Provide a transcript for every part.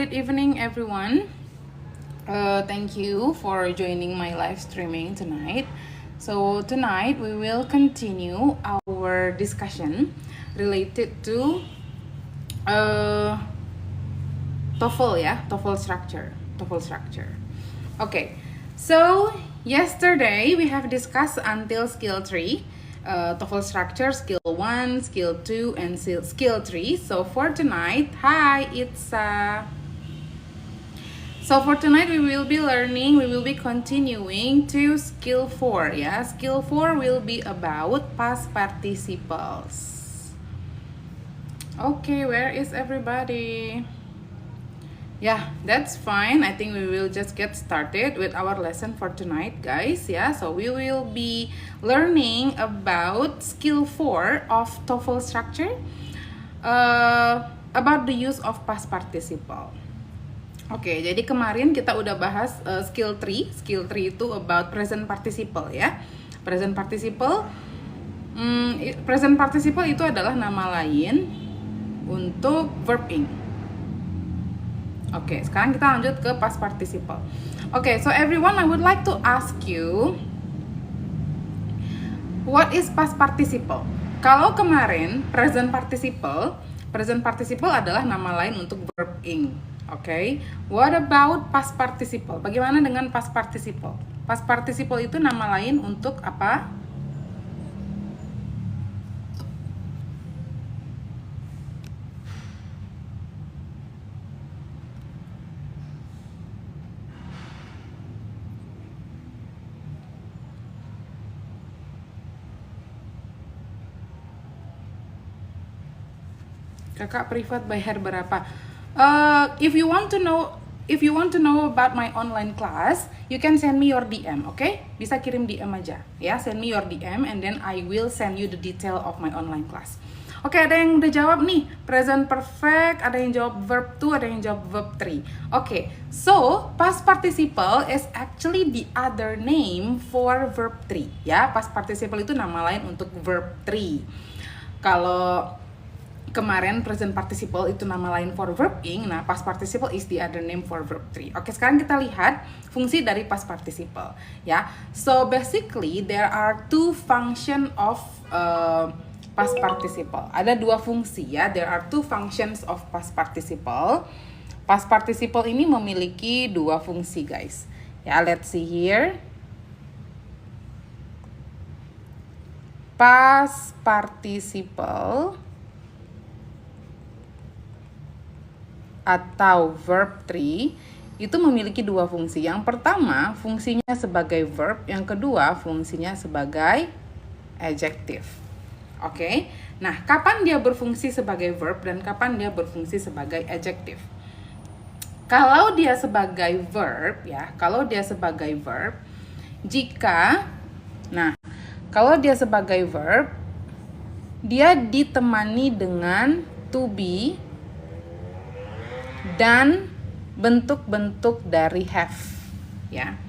good evening everyone. Thank you for joining my live streaming tonight. So tonight we will continue our discussion related to TOEFL ya, TOEFL structure. Okay, so yesterday we have discussed until skill 3, TOEFL structure, skill 1, skill 2, and skill 3. So for tonight, hi, it's So for tonight we will be continuing to skill 4 ya. Skill 4 will be about past participles. Okay, where is everybody? Yeah, that's fine. I think we will just get started with our lesson for tonight, guys. Yeah, so we will be learning about skill 4 of TOEFL structure, about the use of past participle. Oke, jadi kemarin kita udah bahas skill 3. Skill 3 itu about present participle ya. Present participle itu adalah nama lain untuk verb ing. Oke, sekarang kita lanjut ke past participle. Oke, so everyone, I would like to ask you, what is past participle? Kalau kemarin present participle adalah nama lain untuk verb ing. Oke, what about past participle? Bagaimana dengan past participle? Past participle itu nama lain untuk apa? Kakak privat bayar berapa? If you want to know about my online class, you can send me your DM, okay? Bisa kirim DM aja, ya. Send me your DM and then I will send you the detail of my online class. Oke, ada yang udah jawab nih, present perfect, ada yang jawab verb 2, ada yang jawab verb 3. Oke, so past participle is actually the other name for verb 3, ya. Past participle itu nama lain untuk verb 3. Kalau kemarin present participle itu nama lain for verb ing, nah past participle is the other name for verb 3. Oke, sekarang kita lihat fungsi dari past participle ya. So basically there are two function of past participle. Ada dua fungsi ya. There are two functions of past participle. Past participle ini memiliki dua fungsi, guys. Ya, let's see here. Past participle atau verb 3 itu memiliki dua fungsi. Yang pertama, fungsinya sebagai verb, yang kedua, fungsinya sebagai adjective. Oke. Nah, kapan dia berfungsi sebagai verb dan kapan dia berfungsi sebagai adjective? Kalau dia sebagai verb ya, kalau dia sebagai verb, dia ditemani dengan to be dan bentuk-bentuk dari have ya.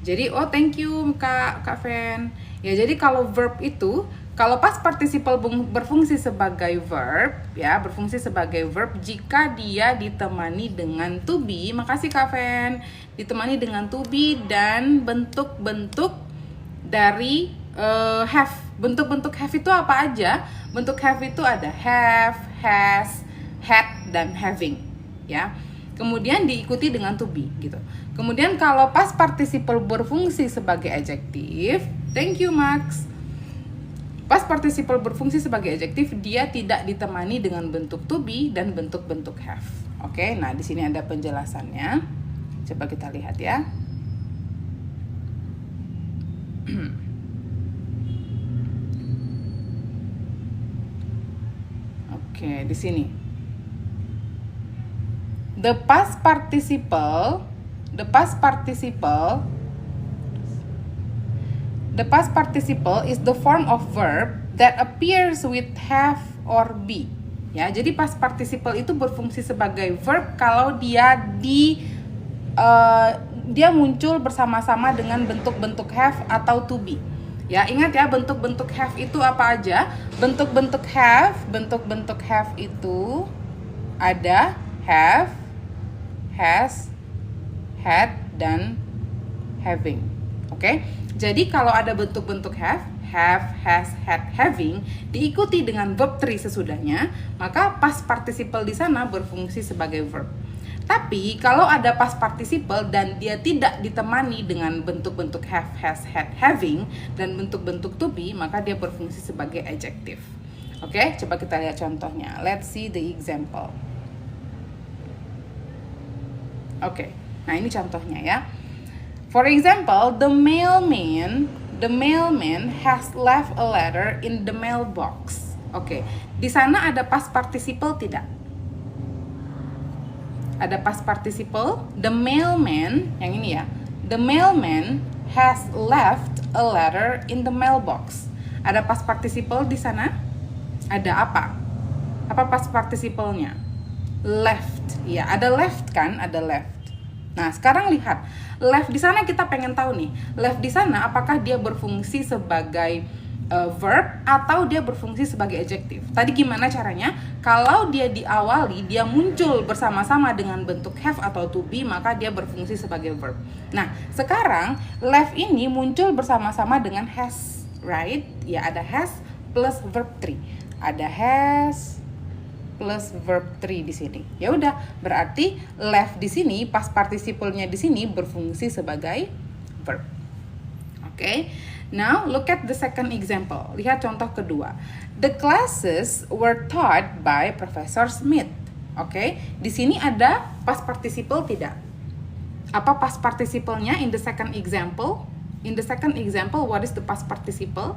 Jadi thank you Kak Fen. Ya, jadi kalau verb itu, kalau past participle berfungsi sebagai verb ya, berfungsi sebagai verb jika dia ditemani dengan to be. Makasih Kak Fen. Ditemani dengan to be dan bentuk-bentuk dari have. Bentuk-bentuk have itu apa aja? Bentuk have itu ada have, has, had, dan having ya. Kemudian diikuti dengan to be gitu. Kemudian kalau past participle berfungsi sebagai adjektif, thank you Max. Past participle berfungsi sebagai adjektif, dia tidak ditemani dengan bentuk to be dan bentuk-bentuk have. Oke, nah di sini ada penjelasannya. Coba kita lihat ya. Oke, di sini. The past participle is the form of verb that appears with have or be. Ya, jadi past participle itu berfungsi sebagai verb kalau dia muncul bersama-sama dengan bentuk-bentuk have atau to be. Ya, ingat ya, bentuk-bentuk have itu apa aja? Bentuk-bentuk have itu ada have, has, had, dan having. Oke, jadi kalau ada bentuk-bentuk have, has, had, having diikuti dengan verb 3 sesudahnya, maka past participle di sana berfungsi sebagai verb. Tapi kalau ada past participle dan dia tidak ditemani dengan bentuk-bentuk have, has, had, having dan bentuk-bentuk to be, maka dia berfungsi sebagai adjective. Oke, coba kita lihat contohnya. Let's see the example. Oke, nah ini contohnya ya. For example, the mailman has left a letter in the mailbox. Oke, di sana ada past participle tidak? Ada past participle. The mailman, yang ini ya. The mailman has left a letter in the mailbox. Ada past participle di sana? Ada apa? Apa past participle-nya? Left. Ya, ada left kan? Ada left. Nah, sekarang lihat. Left di sana kita pengen tahu nih. Left di sana apakah dia berfungsi sebagai verb atau dia berfungsi sebagai adjective? Tadi gimana caranya? Kalau dia diawali, dia muncul bersama-sama dengan bentuk have atau to be, maka dia berfungsi sebagai verb. Nah, sekarang left ini muncul bersama-sama dengan has, right? Ya, ada has plus verb 3. Ada has plus verb 3 di sini. Ya udah, berarti left di sini past participle-nya di sini berfungsi sebagai verb. Oke. Now look at the second example. Lihat contoh kedua. The classes were taught by Professor Smith. Oke. Di sini ada past participle tidak? Apa past participle-nya in the second example? In the second example, what is the past participle?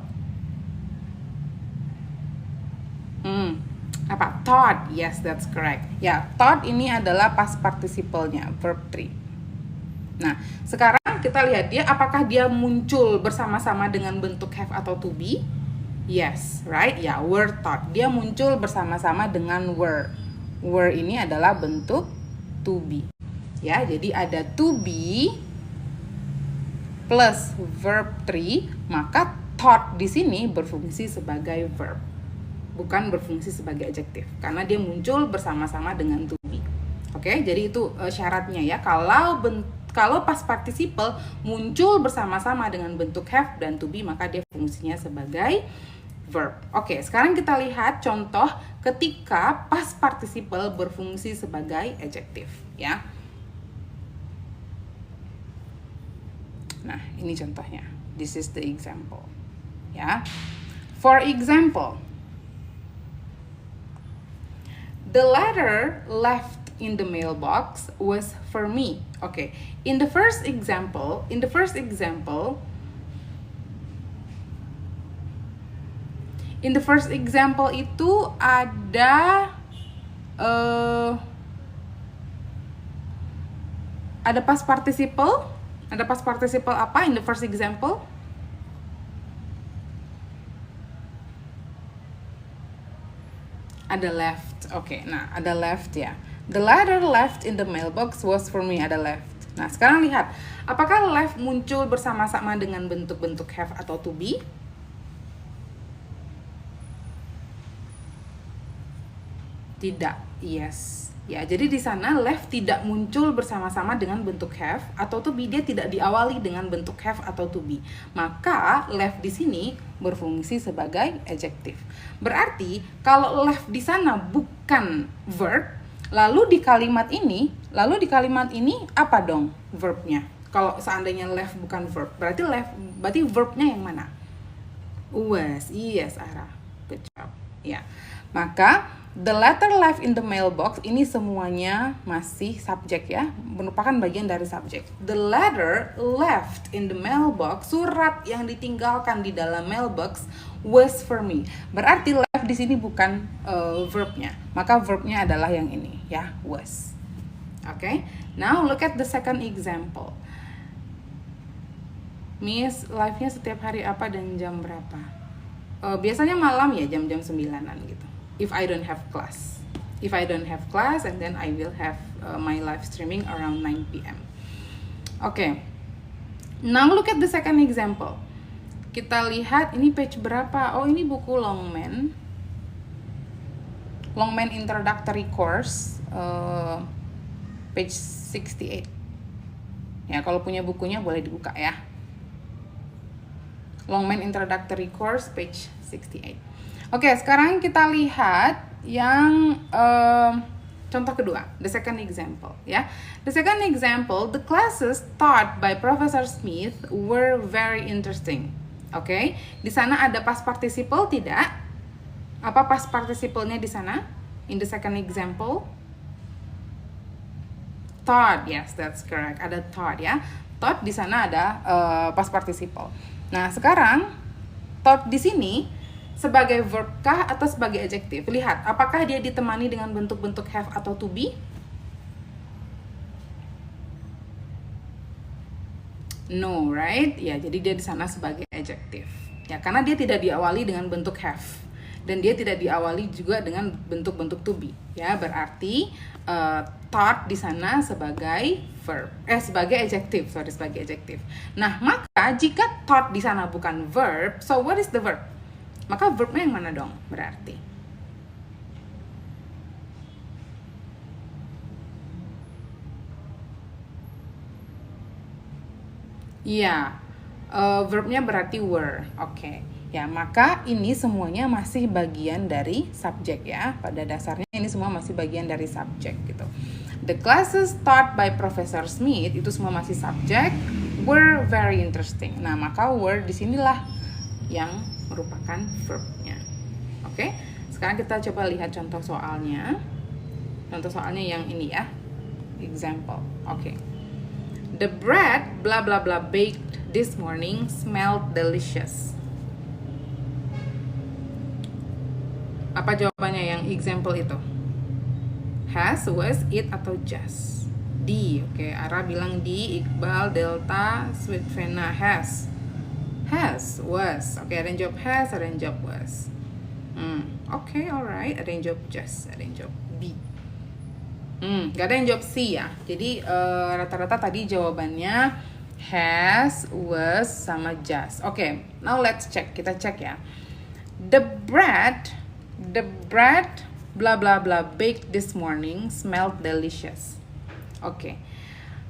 Apa? Taught. Yes, that's correct. Ya, taught ini adalah past participle-nya, verb 3. Nah, sekarang kita lihat dia apakah dia muncul bersama-sama dengan bentuk have atau to be? Yes, right? Ya, were taught. Dia muncul bersama-sama dengan were. Were ini adalah bentuk to be. Ya, jadi ada to be plus verb 3, maka taught di sini berfungsi sebagai verb. Bukan berfungsi sebagai adjective karena dia muncul bersama-sama dengan to be. Oke, jadi itu syaratnya ya. Kalau past participle muncul bersama-sama dengan bentuk have dan to be, maka dia fungsinya sebagai verb. Oke, sekarang kita lihat contoh ketika past participle berfungsi sebagai adjective ya. Nah, ini contohnya. This is the example. Ya. For example, the letter left in the mailbox was for me. Okay. In the first example itu ada past participle. Ada past participle apa in the first example? Ada left. Oke, nah ada left ya. The letter left in the mailbox was for me. Ada left. Nah, sekarang lihat. Apakah left muncul bersama-sama dengan bentuk-bentuk have atau to be? Tidak. Yes. Ya, jadi di sana left tidak muncul bersama-sama dengan bentuk have atau to be. Dia tidak diawali dengan bentuk have atau to be. Maka left di sini berfungsi sebagai adjective. Berarti kalau left di sana bukan verb, lalu di kalimat ini apa dong verbnya? Kalau seandainya left bukan verb, berarti verbnya yang mana? Was. Yes, Ara. Good job. Ya. Maka the letter left in the mailbox ini semuanya masih subjek ya, merupakan bagian dari subjek. The letter left in the mailbox, surat yang ditinggalkan di dalam mailbox was for me. Berarti left di sini bukan verbnya, maka verbnya adalah yang ini ya, was. Okay, now look at the second example. Miss, live-nya setiap hari apa dan jam berapa? Biasanya malam ya, jam-jam 9-an gitu. If I don't have class, and then I will have my live streaming around 9 p.m. Okay. Now look at the second example. Kita lihat ini page berapa? Oh, ini buku Longman Introductory Course, page 68. Ya, kalau punya bukunya boleh dibuka ya. Longman Introductory Course page 68. Oke, sekarang kita lihat yang contoh kedua, the second example ya. The second example, the classes taught by Professor Smith were very interesting. Oke, di sana ada past participle tidak? Apa past participle-nya di sana? In the second example, taught, yes, that's correct. Ada taught ya. Taught di sana ada past participle. Nah, sekarang taught di sini sebagai verb kah atau sebagai adjective? Lihat, apakah dia ditemani dengan bentuk-bentuk have atau to be? No, right? Ya, jadi dia di sana sebagai adjective. Ya, karena dia tidak diawali dengan bentuk have dan dia tidak diawali juga dengan bentuk-bentuk to be. Ya, berarti taught di sana sebagai verb, sebagai adjective, sebagai adjective. Nah, maka jika taught di sana bukan verb, so what is the verb? Maka verbnya yang mana dong berarti? Iya, verbnya berarti were. Oke. Ya, maka ini semuanya masih bagian dari subjek ya. Pada dasarnya ini semua masih bagian dari subjek gitu. The classes taught by Professor Smith itu semua masih subjek, were very interesting. Nah, maka were disinilah yang merupakan verbnya. Oke, sekarang kita coba lihat contoh soalnya. Contoh soalnya yang ini ya, example. Oke. The bread blah blah blah baked this morning smelled delicious. Apa jawabannya yang example itu? Has, was, it, atau just? D. Oke, Ara bilang D, Iqbal, Delta, Sweet Vena, has. Has, was. Oke, ada yang jawab has, ada yang jawab was. Oke, alright. Ada yang jawab just, ada yang jawab B. Gak ada yang jawab C ya. Jadi rata-rata tadi jawabannya has, was, sama just. Oke, now let's check. Kita cek ya. The bread blah blah blah baked this morning smelled delicious. Oke.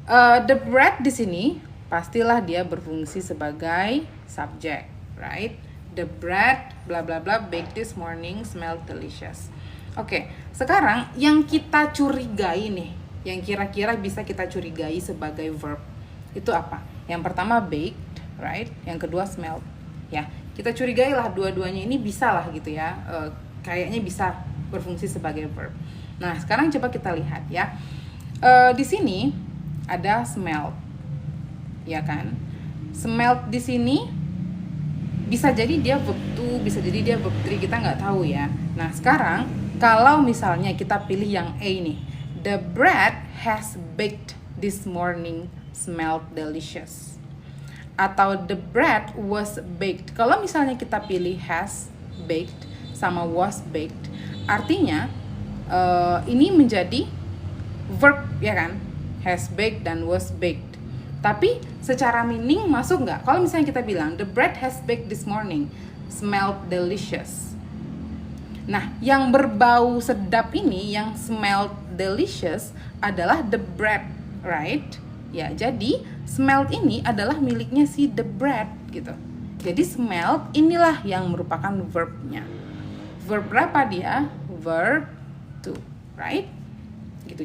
The bread di sini pastilah dia berfungsi sebagai subjek, right? The bread blah blah blah baked this morning smelled delicious. Oke, sekarang yang kita curigai nih, yang kira-kira bisa kita curigai sebagai verb itu apa? Yang pertama baked, right? Yang kedua smelled. Ya, kita curigai lah dua-duanya ini bisa lah gitu ya. Kayaknya bisa berfungsi sebagai verb. Nah, sekarang coba kita lihat ya. Di sini ada smelled, ya kan? Smelled di sini bisa jadi dia verb 2, bisa jadi dia verb 3, kita nggak tahu ya. Nah, sekarang kalau misalnya kita pilih yang A nih, the bread has baked this morning smelled delicious. Atau the bread was baked. Kalau misalnya kita pilih has baked sama was baked, artinya ini menjadi verb ya kan, has baked dan was baked. Tapi secara meaning masuk nggak? Kalau misalnya kita bilang the bread has baked this morning smelled delicious. Nah, yang berbau sedap ini, yang smelled delicious adalah the bread, right? Ya, jadi smelled ini adalah miliknya si the bread gitu. Jadi smelled inilah yang merupakan verbnya. Verb berapa dia? Verb 2, right? Gitu.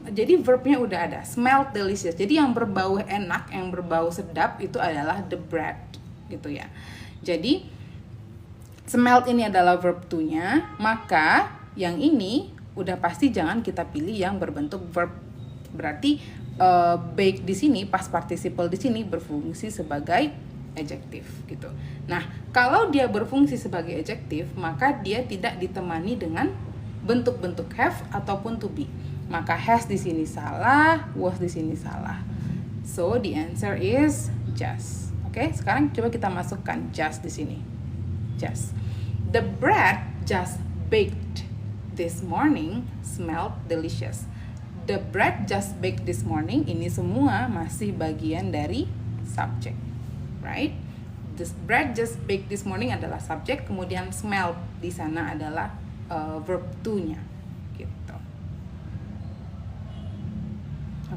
Jadi verbnya udah ada, smelled delicious. Jadi yang berbau enak, yang berbau sedap itu adalah the bread gitu ya. Jadi smelled ini adalah verb 2-nya, maka yang ini udah pasti jangan kita pilih yang berbentuk verb. Berarti bake di sini, past participle di sini berfungsi sebagai adjective gitu. Nah, kalau dia berfungsi sebagai adjective, maka dia tidak ditemani dengan bentuk-bentuk have ataupun to be. Maka has di sini salah, was di sini salah. So the answer is just. Oke, sekarang coba kita masukkan just di sini. Just. The bread just baked this morning smelled delicious. The bread just baked this morning, ini semua masih bagian dari subject, right? This bread just baked this morning adalah subjek, kemudian smelled di sana adalah verb to-nya, gitu.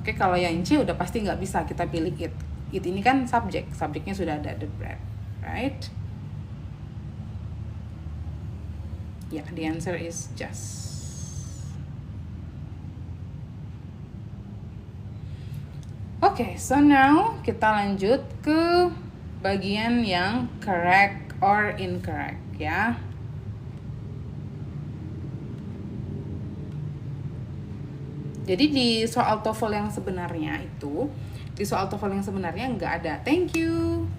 Oke, kalau yang C udah pasti nggak bisa kita pilih it. It ini kan subjeknya sudah ada, the bread, right? Yeah, the answer is just. Okay, so now kita lanjut ke bagian yang correct or incorrect ya. Jadi di soal TOEFL yang sebenarnya itu, di soal TOEFL yang sebenarnya nggak ada. Thank you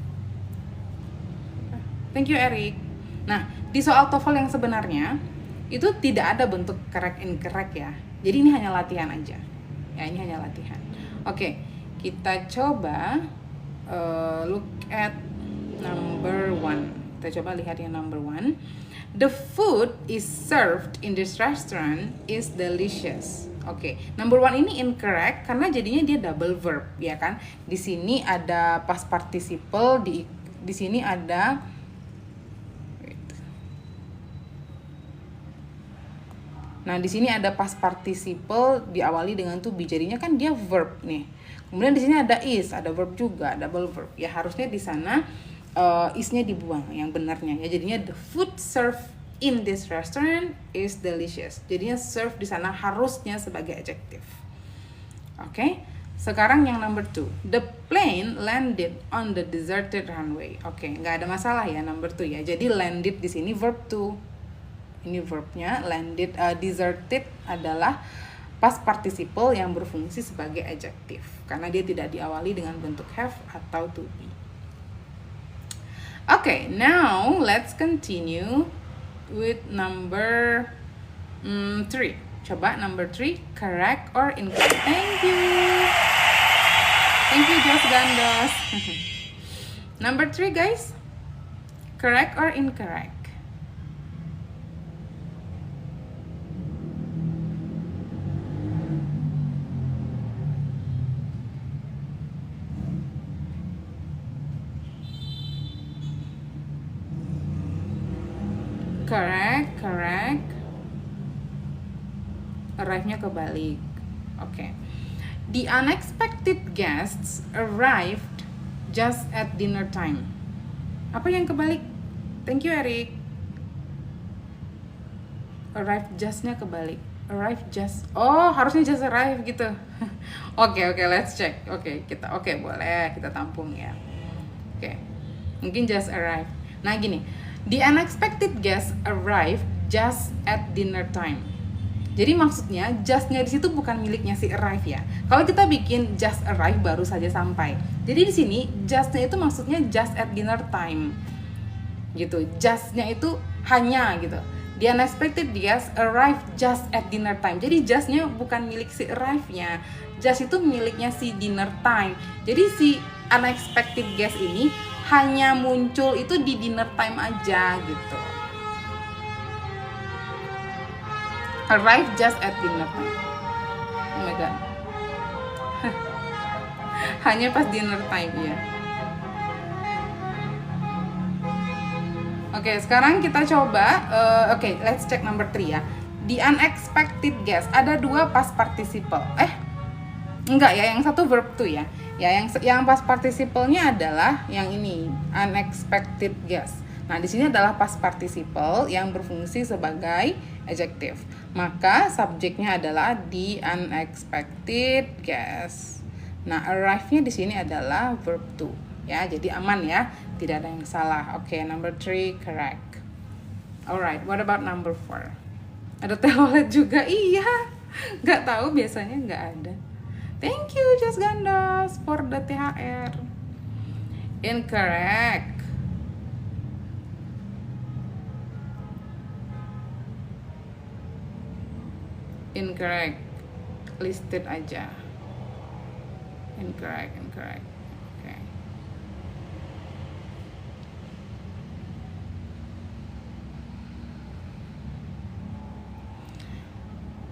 Eric. Nah, di soal TOEFL yang sebenarnya itu tidak ada bentuk correct incorrect ya. Jadi ini hanya latihan aja. Ya, ini hanya latihan. Oke, kita coba look at number 1. Kita coba lihat yang number 1. The food is served in this restaurant is delicious. Oke, number 1 ini incorrect karena jadinya dia double verb, ya kan? Di sini ada past participle, di sini ada Nah, di sini ada past participle diawali dengan to be. Jadinya kan dia verb nih. Kemudian di sini ada is, ada verb juga, double verb. Ya harusnya di sana is-nya dibuang yang benarnya. Ya jadinya the food served in this restaurant is delicious. Jadinya serve di sana harusnya sebagai adjective. Oke. Sekarang yang number 2. The plane landed on the deserted runway. Oke, nggak ada masalah ya number 2 ya. Jadi landed di sini verb to. Ini verbnya landed, deserted adalah past participle yang berfungsi sebagai adjective karena dia tidak diawali dengan bentuk have atau to be. Okay, now let's continue with number 3. Coba number 3, correct or incorrect. Thank you Jos Gandos. Number 3 guys, correct or incorrect. Correct. Arrive-nya kebalik. Oke. The unexpected guests arrived just at dinner time. Apa yang kebalik? Thank you Eric. Arrive just-nya kebalik. Arrive just. Oh, harusnya just arrive gitu. Oke, let's check. Oke, boleh kita tampung ya. Oke. Mungkin just arrive. Nah, gini. The unexpected guest arrived just at dinner time. Jadi maksudnya just-nya di situ bukan miliknya si arrive ya. Kalau kita bikin just arrive baru saja sampai. Jadi di sini just-nya itu maksudnya just at dinner time. Gitu. Just-nya itu hanya gitu. The unexpected guest arrived just at dinner time. Jadi just-nya bukan milik si arrive-nya. Just itu miliknya si dinner time. Jadi si unexpected guest ini hanya muncul itu di dinner time aja gitu. Arrive just at dinner time. Oh my god. Hanya pas dinner time ya. Oke, sekarang kita coba. Oke, let's check number 3 ya. The unexpected guest. Ada 2 past participle. Enggak ya, yang satu verb to ya. Ya, yang past participle-nya adalah yang ini, unexpected guest. Nah, di sini adalah past participle yang berfungsi sebagai adjective. Maka subjeknya adalah the unexpected guest. Nah, arrive-nya di sini adalah verb to. Ya, jadi aman ya, tidak ada yang salah. Oke, number 3 correct. Alright, what about number 4? Ada telolet juga? Iya, nggak tahu, biasanya nggak ada. Thank you Just Gandos for the THR. Incorrect. Listed aja. Incorrect.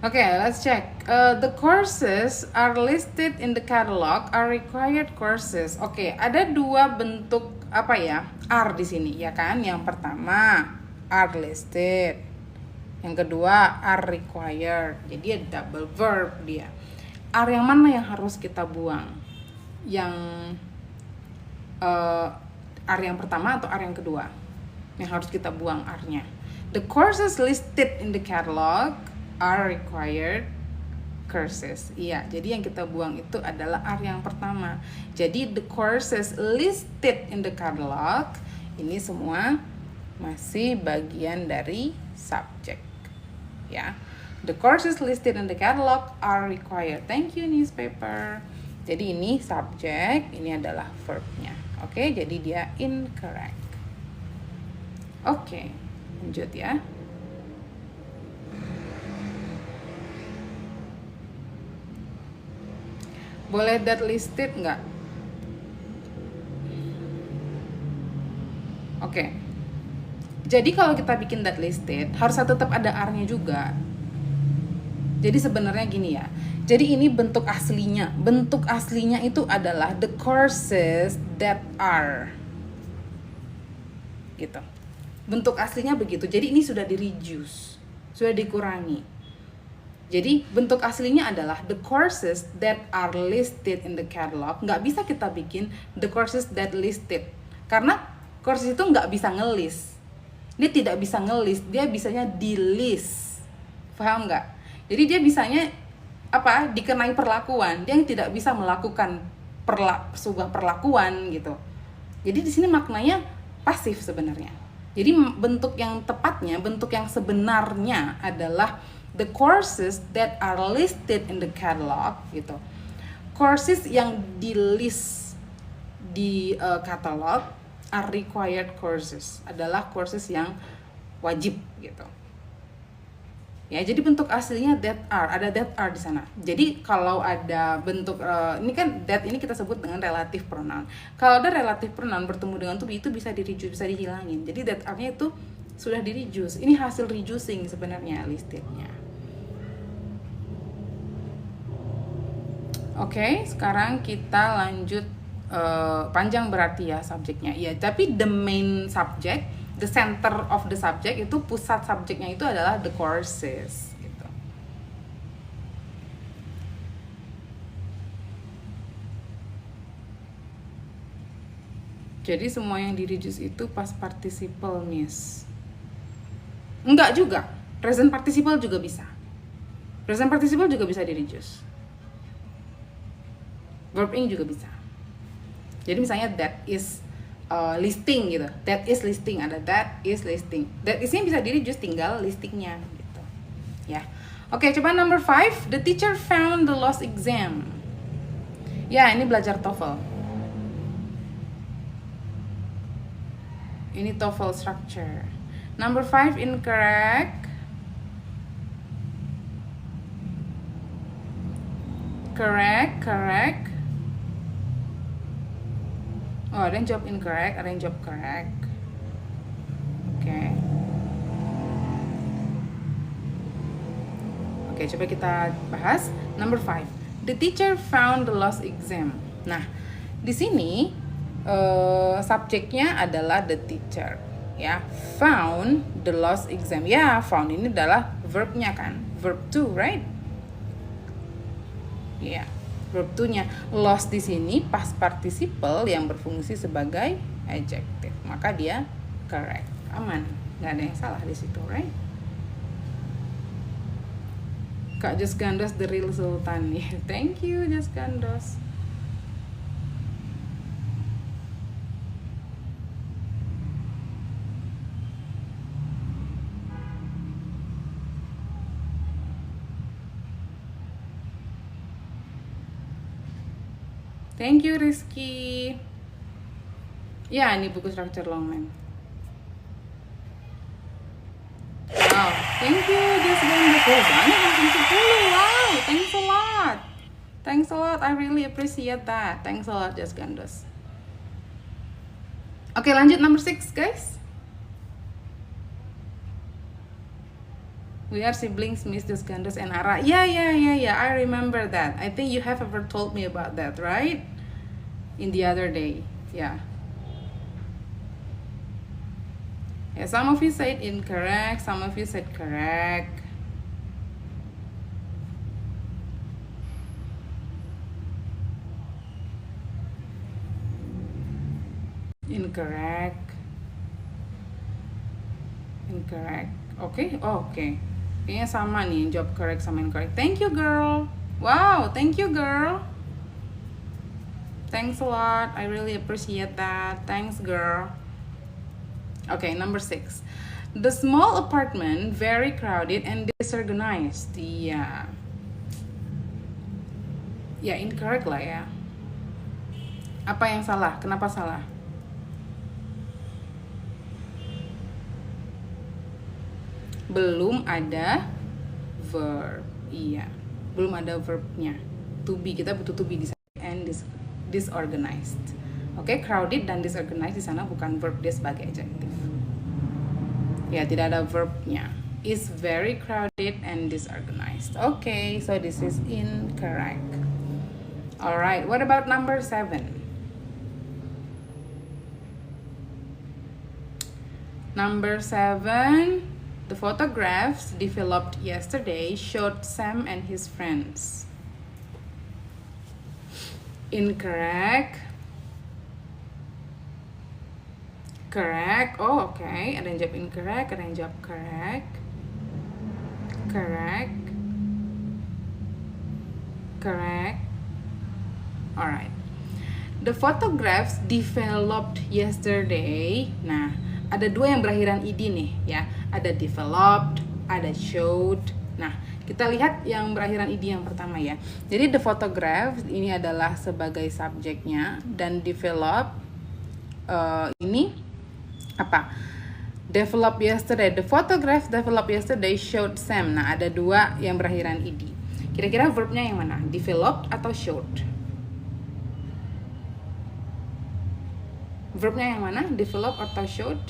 Okay, let's check. The courses are listed in the catalog are required courses. Oke, ada 2 bentuk apa ya? Are di sini ya kan? Yang pertama are listed. Yang kedua are required. Jadi ada double verb dia. R yang mana yang harus kita buang? Yang R yang pertama atau R yang kedua? Yang harus kita buang R-nya. The courses listed in the catalog are required courses. Iya, jadi yang kita buang itu adalah R yang pertama. Jadi the courses listed in the catalog ini semua masih bagian dari subject. Ya. The courses listed in the catalog are required. Thank you newspaper. Jadi ini subject, ini adalah verbnya. Oke, jadi dia incorrect. Oke, lanjut ya. Boleh that listed nggak? Oke. Jadi kalau kita bikin that listed, harus tetap ada R-nya juga. Jadi sebenarnya gini ya. Jadi ini bentuk aslinya. Bentuk aslinya itu adalah the courses that are. Gitu. Bentuk aslinya begitu. Jadi ini sudah di-reduce. Sudah dikurangi. Jadi bentuk aslinya adalah the courses that are listed in the catalog. Nggak bisa kita bikin the courses that listed. Karena courses itu nggak bisa ngelis. Dia tidak bisa ngelis. Dia bisanya di-list. Paham nggak? Jadi dia bisanya dikenai perlakuan, dia yang tidak bisa melakukan sebuah perlakuan gitu. Jadi di sini maknanya pasif sebenarnya. Jadi bentuk yang tepatnya, bentuk yang sebenarnya adalah the courses that are listed in the catalog gitu. Courses yang di-list di catalog are required courses, adalah courses yang wajib gitu. Ya, jadi bentuk aslinya that are, ada that are di sana. Jadi kalau ada bentuk ini kan that ini kita sebut dengan relative pronoun. Kalau ada relative pronoun bertemu dengan to be itu bisa di-reduce, bisa dihilangin. Jadi that are-nya itu sudah di-reduce. Ini hasil reducing sebenarnya listednya. Oke, sekarang kita lanjut panjang berarti ya subjeknya. Ya, tapi the main subject, the center of the subject itu, pusat subjeknya itu adalah the courses gitu. Jadi semua yang di-reduce itu past participle, miss. Enggak juga. Present participle juga bisa. Present participle juga bisa di-reduce. Verb ing juga bisa. Jadi misalnya that is listing gitu, that is listing, ada that is listing, that is-nya bisa di-reduce, tinggal listingnya gitu ya. Oke, coba number 5, the teacher found the lost exam. Ya, ini belajar TOEFL. Ini TOEFL structure. Number 5 incorrect. Correct. Oh, ada yang jawab incorrect, ada yang jawab correct. Oke, coba kita bahas. Number 5. The teacher found the lost exam. Nah, di sini subjeknya adalah the teacher. Ya, found the lost exam. Ya, found ini adalah verbnya kan, verb to, right? Ya. Verb to-nya. Lost di sini past participle yang berfungsi sebagai adjective. Maka dia correct. Aman. Nggak ada yang salah di situ, right? Kak Just Gandos the real sultan. Thank you Just Gandos. Thank you Rizky. Ya, ini buku structure Longman. Wow, thank you Just Gandos. Oh, banyak langsung 10. Wow, thanks a lot. Thanks a lot, I really appreciate that. Thanks a lot Just Gandos. Oke, lanjut number 6 guys. We are siblings, Miss Just Gandos and Ara. Yeah, I remember that. I think you have ever told me about that, right? In the other day, yeah. Yeah, some of you said incorrect, some of you said correct. Incorrect. Incorrect. Oke, oke. Kayaknya sama nih, jawab correct sama incorrect. Thank you, girl. Wow, thank you, girl. Thanks a lot. I really appreciate that. Thanks, girl. Okay, number 6. The small apartment very crowded and disorganized. Yeah. Ya, incorrect lah ya. Apa yang salah? Kenapa salah? Belum ada verb. Iya, belum ada verbnya. To be, kita butuh to be di sana. And disorganized. Oke, crowded dan disorganized di sana bukan verb, dia sebagai adjective. Ya, tidak ada verbnya. Is very crowded and disorganized. Okay, so this is incorrect. Alright, what about number 7? Number 7, the photographs developed yesterday showed Sam and his friends. Incorrect. Correct. Oh, okay. Ada yang jawab incorrect, ada yang jawab correct. Correct. Correct. Alright. The photographs developed yesterday. Nah, ada dua yang berakhiran ed nih ya. Ada developed, ada showed. Nah, kita lihat yang berakhiran ed yang pertama ya. Jadi the photographs ini adalah sebagai subjeknya dan develop ini apa? Develop yesterday. The photographs developed yesterday showed Sam. Nah, ada dua yang berakhiran ed. Kira-kira verbnya yang mana? Developed atau showed? Verbnya yang mana? Develop atau showed?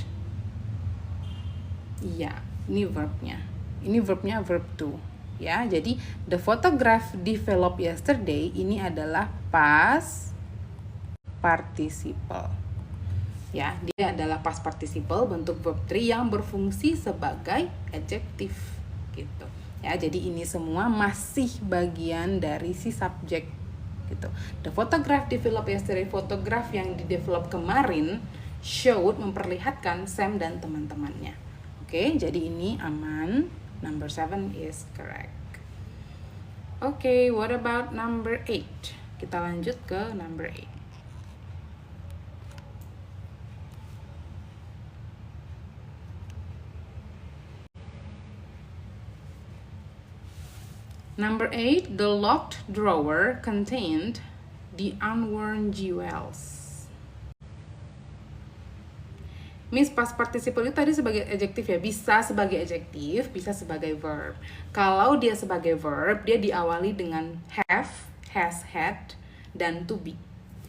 Iya, ini verbnya. Ini verbnya verb to. Ya, jadi the photograph developed yesterday ini adalah past participle. Ya, dia adalah past participle bentuk verb 3 yang berfungsi sebagai adjective gitu. Ya, jadi ini semua masih bagian dari si subjek gitu. The photograph developed yesterday, fotograf yang didevelop kemarin showed, memperlihatkan Sam dan teman-temannya. Oke, jadi ini aman. Number 7 is correct. Oke, what about number 8? Kita lanjut ke number 8. Number 8, the locked drawer contained the unworn jewels. Miss, past participle itu tadi sebagai adjektif ya, bisa sebagai adjektif, bisa sebagai verb. Kalau dia sebagai verb, dia diawali dengan have, has, had, dan to be.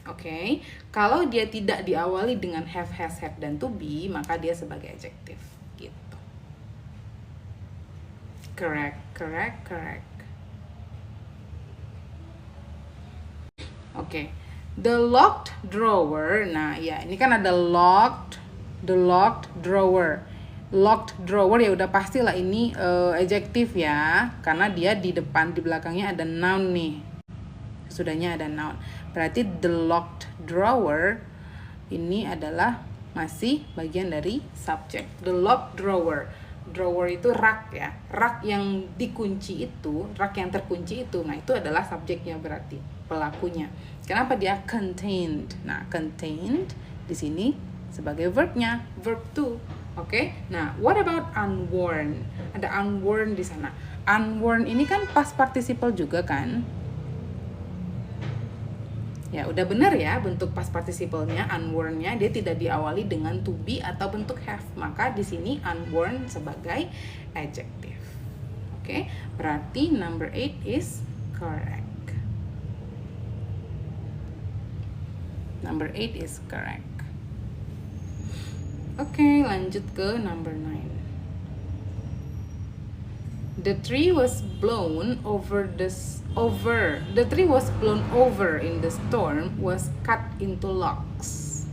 Oke, kalau dia tidak diawali dengan have, has, had, dan to be, maka dia sebagai adjektif. Gitu. Correct, correct, correct. Oke, the locked drawer. Nah, ya ini kan ada locked, the locked drawer. Locked drawer ya udah pastilah ini adjektif ya, karena dia di depan, di belakangnya ada noun nih. Sudahnya ada noun. Berarti the locked drawer ini adalah masih bagian dari subjek. The locked drawer. Drawer itu rak ya. Rak yang dikunci itu, rak yang terkunci itu. Nah, itu adalah subjeknya berarti, pelakunya. Kenapa dia contained? Nah, contained di sini sebagai verbnya, verb to. Oke. Nah, what about unworn? Ada unworn di sana. Unworn ini kan past participle juga kan? Ya, udah benar ya bentuk past participle-nya, unworn-nya dia tidak diawali dengan to be atau bentuk have. Maka di sini unworn sebagai adjective. Oke, berarti number 8 is correct. Number 8 is correct. Oke, lanjut ke number 9. The tree was blown over the tree was blown over in the storm, was cut into logs.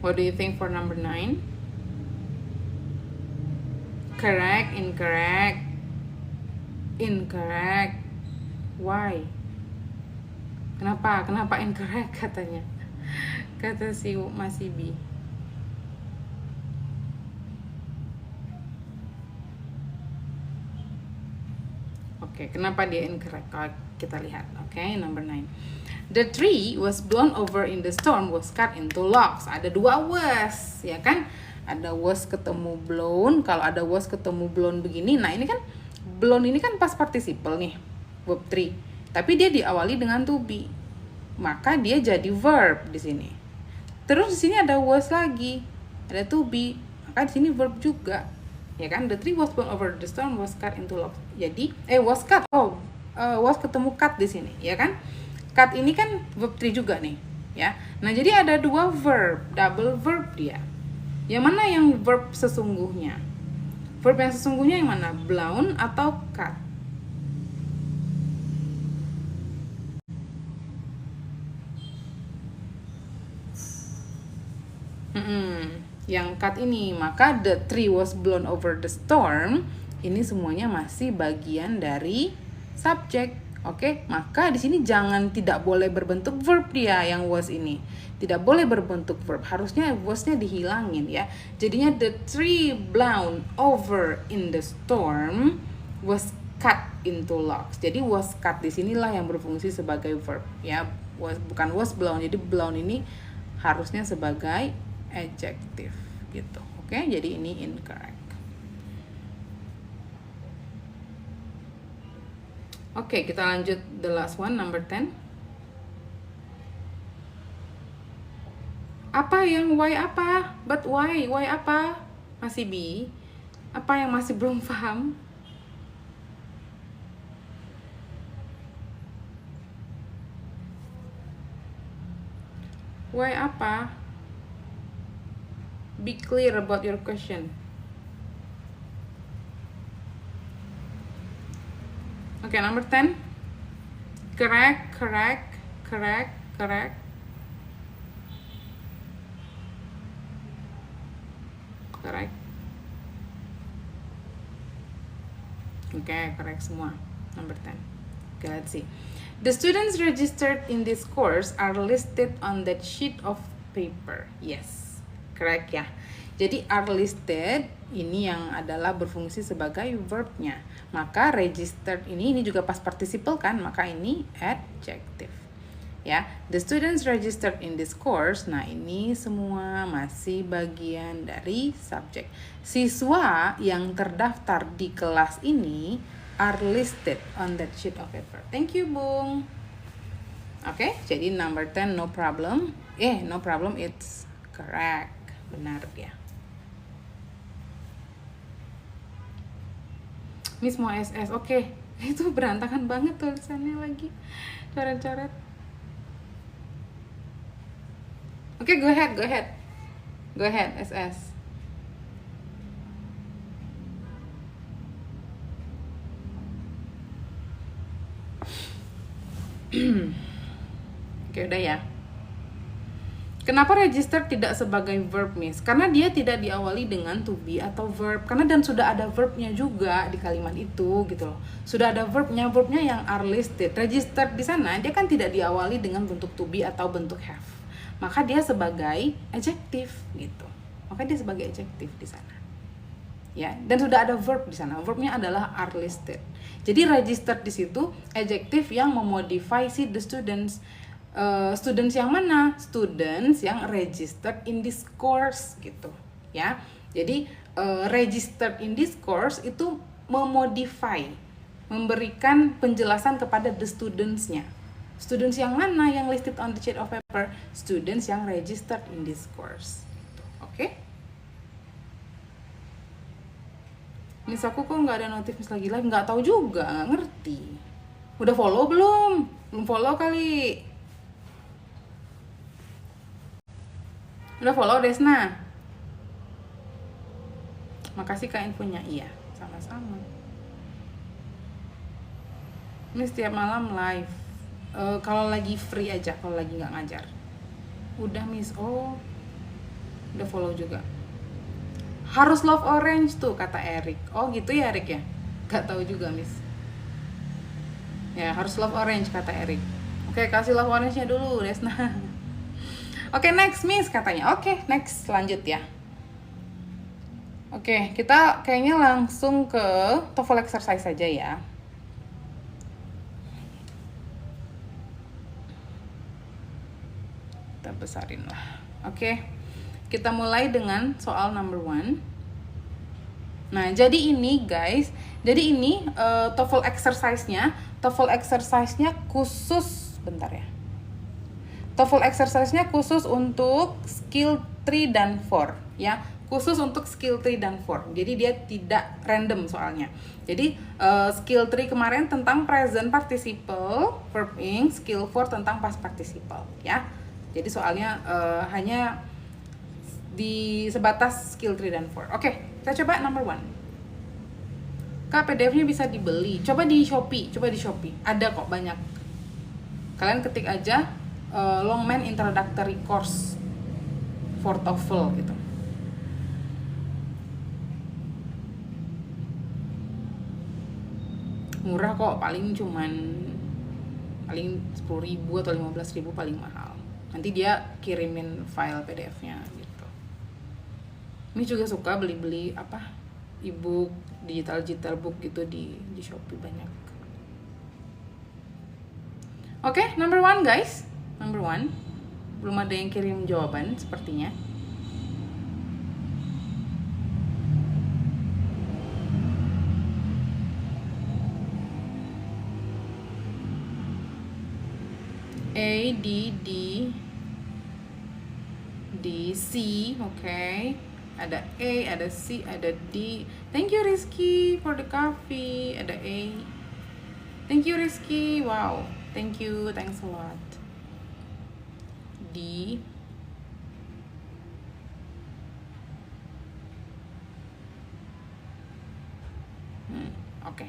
What do you think for number 9? Correct, incorrect? Incorrect. Why? Kenapa incorrect katanya? Kata si Mas Ibi. Oke, kenapa dia incorrect? Kalau kita lihat, oke, number 9. The tree was blown over in the storm, was cut into logs. Ada dua was, ya kan? Ada was ketemu blown. Kalau ada was ketemu blown begini, nah ini kan blown ini kan past participle nih, verb 3. Tapi dia diawali dengan to be, maka dia jadi verb di sini. Terus di sini ada was lagi, ada to be, maka di sini verb juga, ya kan? The tree was blown over the storm, was cut into logs. Jadi was cut, was ketemu cut di sini, ya kan? Cut ini kan verb 3 juga nih, ya. Nah, jadi ada dua verb, double verb dia. Yang mana yang verb sesungguhnya? Verb yang sesungguhnya yang mana? Blown atau cut? Yang cut ini, maka the tree was blown over the storm, ini semuanya masih bagian dari subjek. Oke, maka di sini jangan, tidak boleh berbentuk verb dia yang was ini. Tidak boleh berbentuk verb. Harusnya wasnya dihilangin ya. Jadinya the tree blown over in the storm was cut into logs. Jadi was cut di sinilah yang berfungsi sebagai verb ya. Bukan was blown. Jadi blown ini harusnya sebagai adjective gitu. Oke, jadi ini incorrect. Oke, kita lanjut the last one, number 10. Apa yang why apa? But why? Why apa? Masih B? Apa yang masih belum paham? Why apa? Be clear about your question. Okay, number 10. Correct. Okay, correct semua. Number 10. Okay, let's see. The students registered in this course are listed on that sheet of paper. Yes, correct ya. Jadi are listed ini yang adalah berfungsi sebagai verbnya. Maka registered ini juga past participle kan, maka ini adjective. Ya, the students registered in this course. Nah, ini semua masih bagian dari subjek. Siswa yang terdaftar di kelas ini are listed on that sheet of paper. Thank you, Bung. Oke, jadi number 10 no problem. No problem, it's correct. Benar ya. Miss mau SS, oke. Itu berantakan banget tulisannya lagi. Coret-coret. Oke, go ahead. Go ahead, SS. Oke, udah ya. Kenapa register tidak sebagai verb, Miss? Karena dia tidak diawali dengan to be atau verb. Karena dan sudah ada verbnya juga di kalimat itu gitu loh. Sudah ada verbnya yang are listed. Register di sana dia kan tidak diawali dengan bentuk to be atau bentuk have. Maka dia sebagai adjective gitu. Maka dia sebagai adjective di sana. Ya, dan sudah ada verb di sana. Verbnya adalah are listed. Jadi registered di situ adjective yang memodify si the students. Students yang mana? Students yang registered in this course gitu ya. Jadi registered in this course itu memodify, memberikan penjelasan kepada the studentsnya. Students yang mana yang listed on the sheet of paper? Students yang registered in this course. Oke? Miss, aku kok nggak ada notif Miss lagi live? Nggak tahu juga, nggak ngerti. Udah follow belum? Belum follow kali. Udah follow Desna? Makasih Kak infonya. Iya, sama-sama. Ini setiap malam live. Kalau lagi free aja, kalau lagi nggak ngajar. Udah Miss, udah follow juga. Harus love orange tuh kata Erik. Oh gitu ya Erik ya? Gak tahu juga Miss. Ya harus love orange kata Erik. Oke, kasihlah warnanya dulu, Desna. Oke, next Miss katanya. Oke, next lanjut ya. Oke, kita kayaknya langsung ke TOEFL exercise saja ya. Kita besarin lah. Oke, kita mulai dengan soal number 1. Nah, jadi ini guys, jadi ini TOEFL exercise-nya khusus, bentar ya. TOEFL exercise-nya khusus untuk skill 3 dan 4 ya. Khusus untuk skill 3 dan 4. Jadi dia tidak random soalnya. Jadi skill 3 kemarin tentang present participle, verb ing, skill 4 tentang past participle ya. Jadi soalnya hanya di sebatas skill 3 dan 4. Oke, kita coba number 1. Kak, PDF-nya bisa dibeli. Coba di Shopee. Ada kok banyak. Kalian ketik aja Longman Introductory Course for TOEFL gitu. Murah kok, paling 10.000 atau 15.000 paling mahal. Nanti dia kirimin file PDF-nya gitu. Ini juga suka beli-beli e-book, digital book gitu di Shopee banyak. Oke, number 1 guys. Number 1. Belum ada yang kirim jawaban sepertinya. A, D, C, okay. Ada A, ada C, ada D. Thank you Rizky for the coffee. Ada A. Thank you Rizky. Wow. Thank you. Thanks a lot. D. Oke.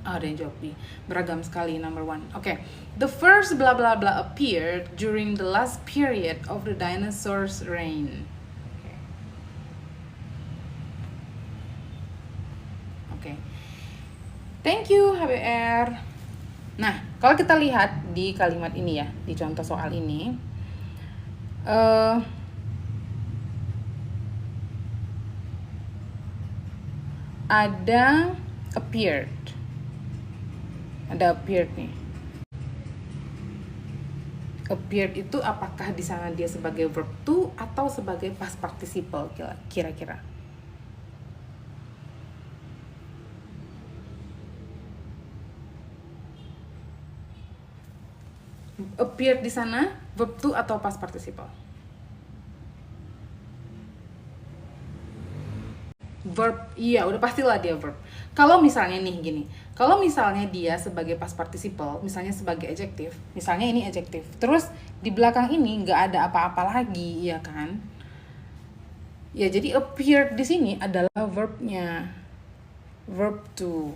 Ada yang jawab B. Beragam sekali number 1. Oke. The first blah blah blah appeared during the last period of the dinosaurs' reign. Oke. Thank you HBR. Nah, kalau kita lihat di kalimat ini ya, di contoh soal ini, ada appeared. Ada appeared nih. Appeared itu apakah di sana dia sebagai verb to atau sebagai past participle kira-kira? Appeared di sana verb to atau past participle? Verb, iya udah pastilah dia verb. Kalau misalnya nih gini, kalau misalnya dia sebagai past participle, misalnya sebagai adjective, misalnya ini adjective, terus di belakang ini nggak ada apa-apa lagi, ya kan? Ya jadi appeared di sini adalah verbnya, verb to.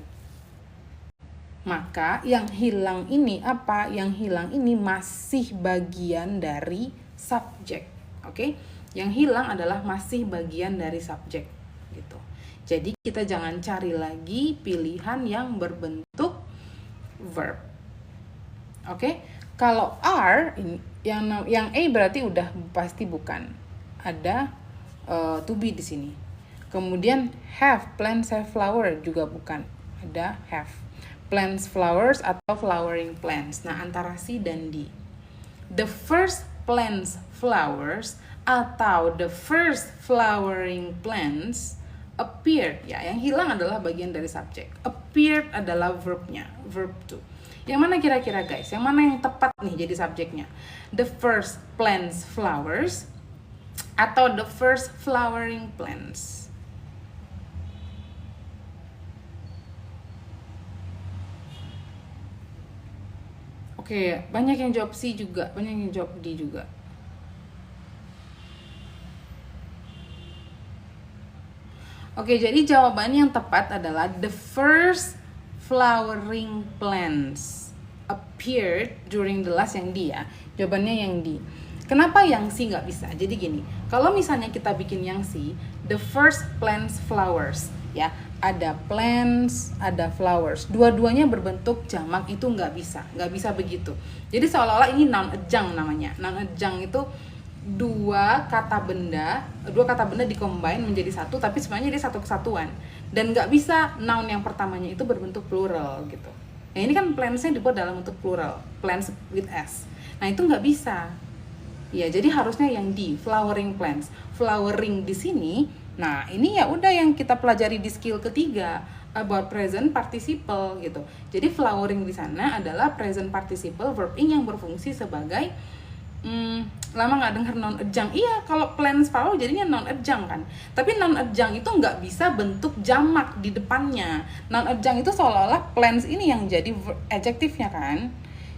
Maka yang hilang ini apa? Yang hilang ini masih bagian dari subjek, oke? Yang hilang adalah masih bagian dari subjek, gitu. Jadi kita jangan cari lagi pilihan yang berbentuk verb, oke? Kalau are, yang A berarti udah pasti bukan. Ada to be di sini. Kemudian have, plants have flower juga bukan. Ada have. Plants flowers atau flowering plants. Nah, antara C dan D. The first plants flowers atau the first flowering plants appeared. Ya, yang hilang adalah bagian dari subjek. Appeared adalah verbnya, verb to. Yang mana kira-kira guys? Yang mana yang tepat nih jadi subjeknya? The first plants flowers atau the first flowering plants? Oke, banyak yang jawab C juga, banyak yang jawab D juga. Oke, jadi jawabannya yang tepat adalah the first flowering plants appeared during the last, yang D ya. Jawabannya yang D. Kenapa yang C nggak bisa? Jadi gini, kalau misalnya kita bikin yang C, the first plants flowers, ya. Ada plants, ada flowers. Dua-duanya berbentuk jamak itu nggak bisa begitu. Jadi seolah-olah ini noun adjunct namanya. Noun adjunct itu dua kata benda dikombine menjadi satu, tapi sebenarnya dia satu kesatuan. Dan nggak bisa noun yang pertamanya itu berbentuk plural gitu. Nah ini kan plants-nya dibuat dalam bentuk plural, plants with s. Nah itu nggak bisa. Ya jadi harusnya yang di flowering plants. Flowering di sini. Nah, ini ya udah yang kita pelajari di skill ketiga about present participle gitu. Jadi flowering di sana adalah present participle verb ing yang berfungsi sebagai lama nggak dengar noun adjunct. Iya, kalau plants flower jadinya noun adjunct kan. Tapi noun adjunct itu nggak bisa bentuk jamak di depannya. Noun adjunct itu seolah-olah plants ini yang jadi adjektifnya kan.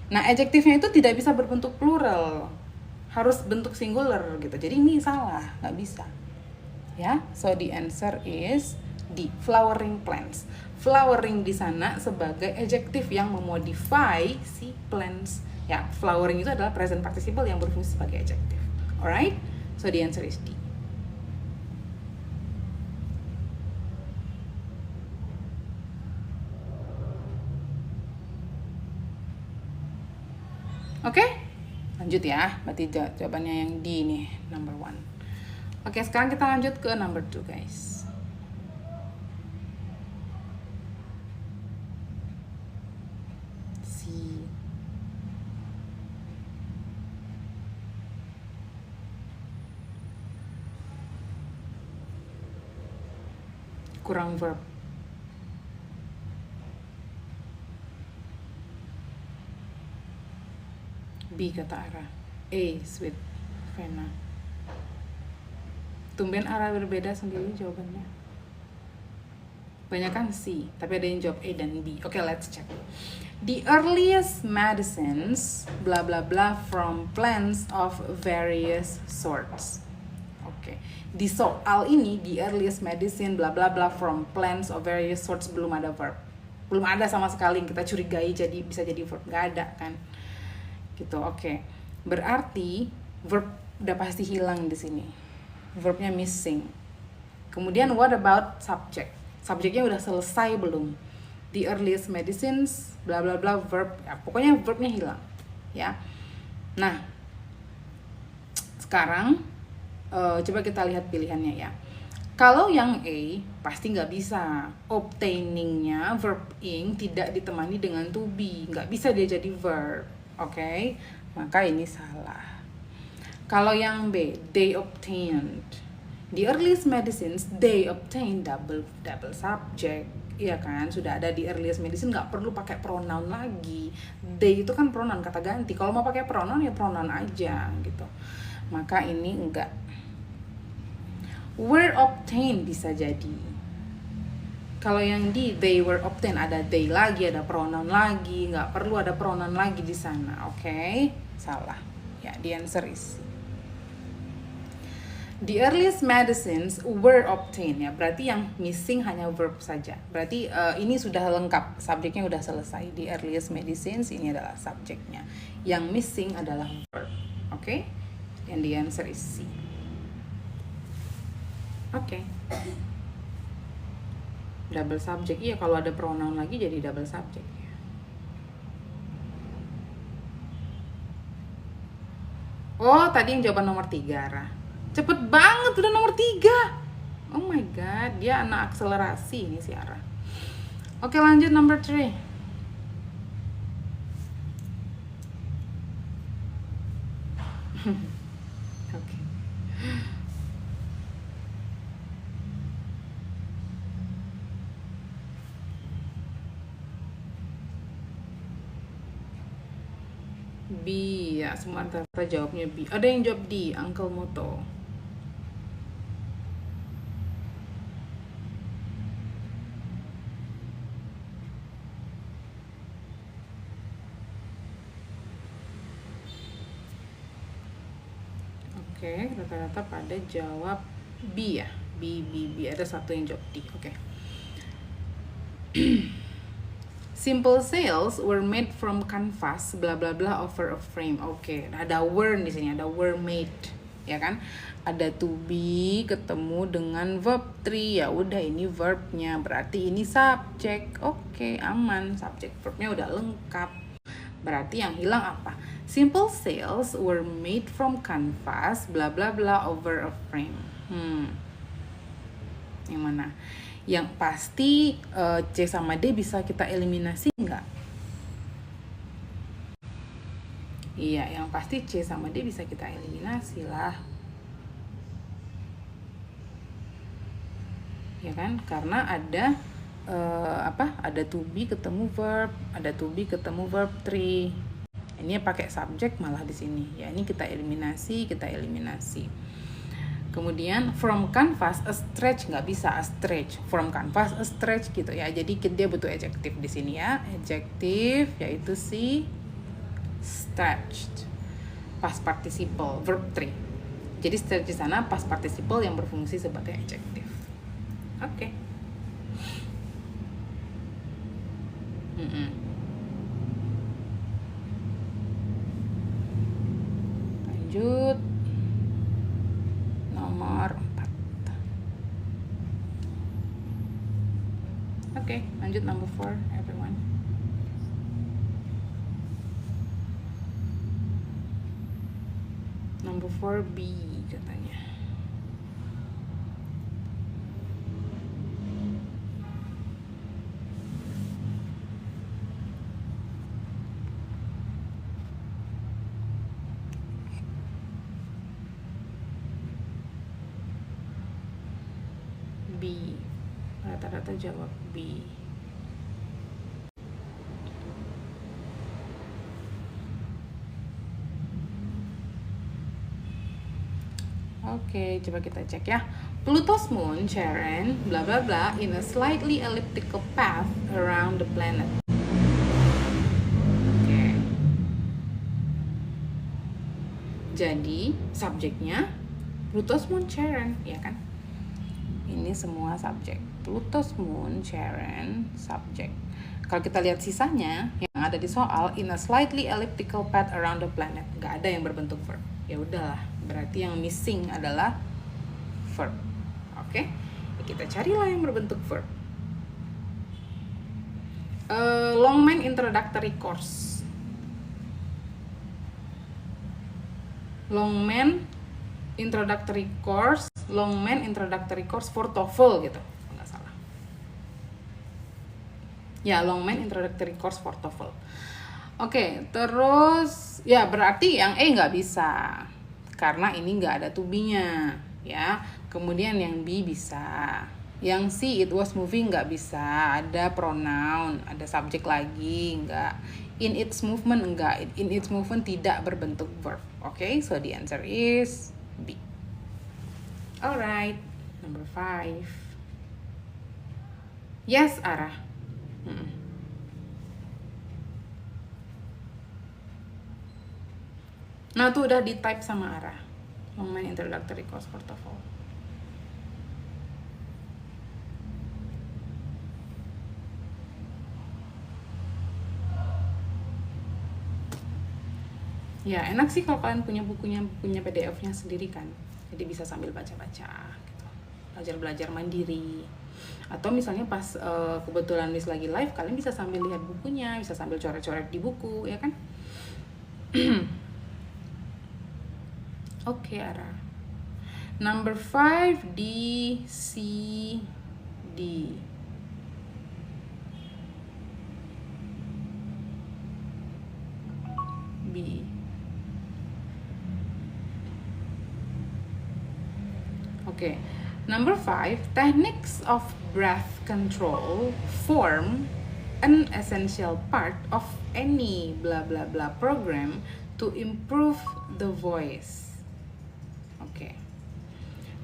Nah, adjektifnya itu tidak bisa berbentuk plural. Harus bentuk singular gitu. Jadi ini salah, nggak bisa. Ya, so the answer is D, flowering plants. Flowering di sana sebagai adjektif yang memodify si plants. Ya, flowering itu adalah present participle yang berfungsi sebagai adjektif. Alright, so the answer is D. Oke, lanjut ya. Berarti jawabannya yang D nih, number 1. Oke, sekarang kita lanjut ke number 2, guys. C. Kurang verb. B kata Ara. A, sweet Vena. Tumben Ara berbeda sendiri jawabannya. Banyak kan C, tapi ada yang jawab A dan B. Oke, let's check. The earliest medicines bla bla bla from plants of various sorts. Oke. Di soal ini, the earliest medicine bla bla bla from plants of various sorts belum ada verb. Belum ada sama sekali yang kita curigai jadi bisa jadi verb, nggak ada kan. Gitu, oke. Berarti verb udah pasti hilang di sini. Verbnya missing. Kemudian what about subject? Subjeknya udah selesai belum? The earliest medicines, bla bla bla, verb. Ya, pokoknya verbnya hilang, ya. Nah, sekarang coba kita lihat pilihannya ya. Kalau yang A pasti nggak bisa. Obtainingnya verb ing tidak ditemani dengan to be, nggak bisa dia jadi verb. Oke, maka ini salah. Kalau yang B, they obtained. The earliest medicines, they obtained double subject. Iya kan, sudah ada di earliest medicine, nggak perlu pakai pronoun lagi. They itu kan pronoun kata ganti. Kalau mau pakai pronoun ya pronoun aja gitu. Maka ini enggak. Were obtained bisa jadi. Kalau yang di they were obtained ada they lagi, ada pronoun lagi, nggak perlu ada pronoun lagi di sana. Oke, salah. Ya, the answer is C. The earliest medicines were obtained ya, berarti yang missing hanya verb saja. Berarti ini sudah lengkap, subjeknya udah selesai. The earliest medicines ini adalah subjeknya. Yang missing adalah verb. Oke? And the answer is C. Oke. Double subject. Iya, kalau ada pronoun lagi jadi double subject. Oh, tadi yang jawaban nomor 3, Ra. Cepet banget, udah nomor 3. Oh my god, dia anak akselerasi ini si Ara. Oke, lanjut number 3. Oke. B, ya semua rata-rata jawabnya B. Ada yang jawab D, Uncle Moto. Oke, rata-rata pada jawab B ya. B. Ada satu yang jawab D. Oke. Simple sails were made from canvas bla bla bla over a frame. Oke, ada were di sini, ada were made. ya kan? Ada to be ketemu dengan verb 3, ya udah ini verbnya, berarti ini subjek. Oke, aman, subjek verbnya udah lengkap. Berarti yang hilang apa? Simple sails were made from canvas bla bla bla over a frame. Yang mana? Yang pasti C sama D bisa kita eliminasi nggak? Iya, yang pasti C sama D bisa kita eliminasi lah. Ya kan? Karena ada ada to be ketemu verb, ada to be ketemu verb 3. Ini pakai subjek malah di sini. Ya, ini kita eliminasi. Kemudian from canvas a stretch, nggak bisa a stretch. From canvas a stretch gitu ya. Jadi dia butuh adjective di sini ya. Adjective yaitu si stretched. Past participle verb 3. Jadi stretch di sana past participle yang berfungsi sebagai adjective. Oke. Lanjut. Nomor 4. Oke, lanjut number 4, everyone. Number 4B katanya. B. Rata-rata jawab B. Oke, coba kita cek ya. Pluto's moon, Charon, bla bla bla, in a slightly elliptical path around the planet. Oke. Jadi, subjeknya Pluto's moon, Charon, ya kan? Ini semua subjek. Pluto's moon, Charon, subjek. Kalau kita lihat sisanya yang ada di soal, in a slightly elliptical path around the planet, nggak ada yang berbentuk verb. Ya udahlah, berarti yang missing adalah verb. Oke, kita carilah yang berbentuk verb. Longman introductory course. Longman introductory course for TOEFL gitu, nggak salah. Ya, Longman introductory course for TOEFL. Oke, terus ya berarti yang E nggak bisa karena ini nggak ada to be-nya ya. Kemudian yang B bisa. Yang C, it was moving, nggak bisa, ada pronoun, ada subjek lagi, nggak. In its movement, enggak. In its movement tidak berbentuk verb. Oke, so the answer is B. Alright, number 5. Yes, Ara. Nah, tuh udah di type sama Ara. Longman introductory course for TOEFL. Ya, enak sih kalau kalian punya bukunya, punya PDF-nya sendiri kan. Jadi bisa sambil baca-baca gitu. Belajar-belajar mandiri. Atau misalnya pas kebetulan Miss lagi live, kalian bisa sambil lihat bukunya, bisa sambil coret-coret di buku, ya kan? Oke, Ara. Number 5, D, C, D. B. Oke. Number 5, techniques of breath control form an essential part of any blah blah blah program to improve the voice. Oke.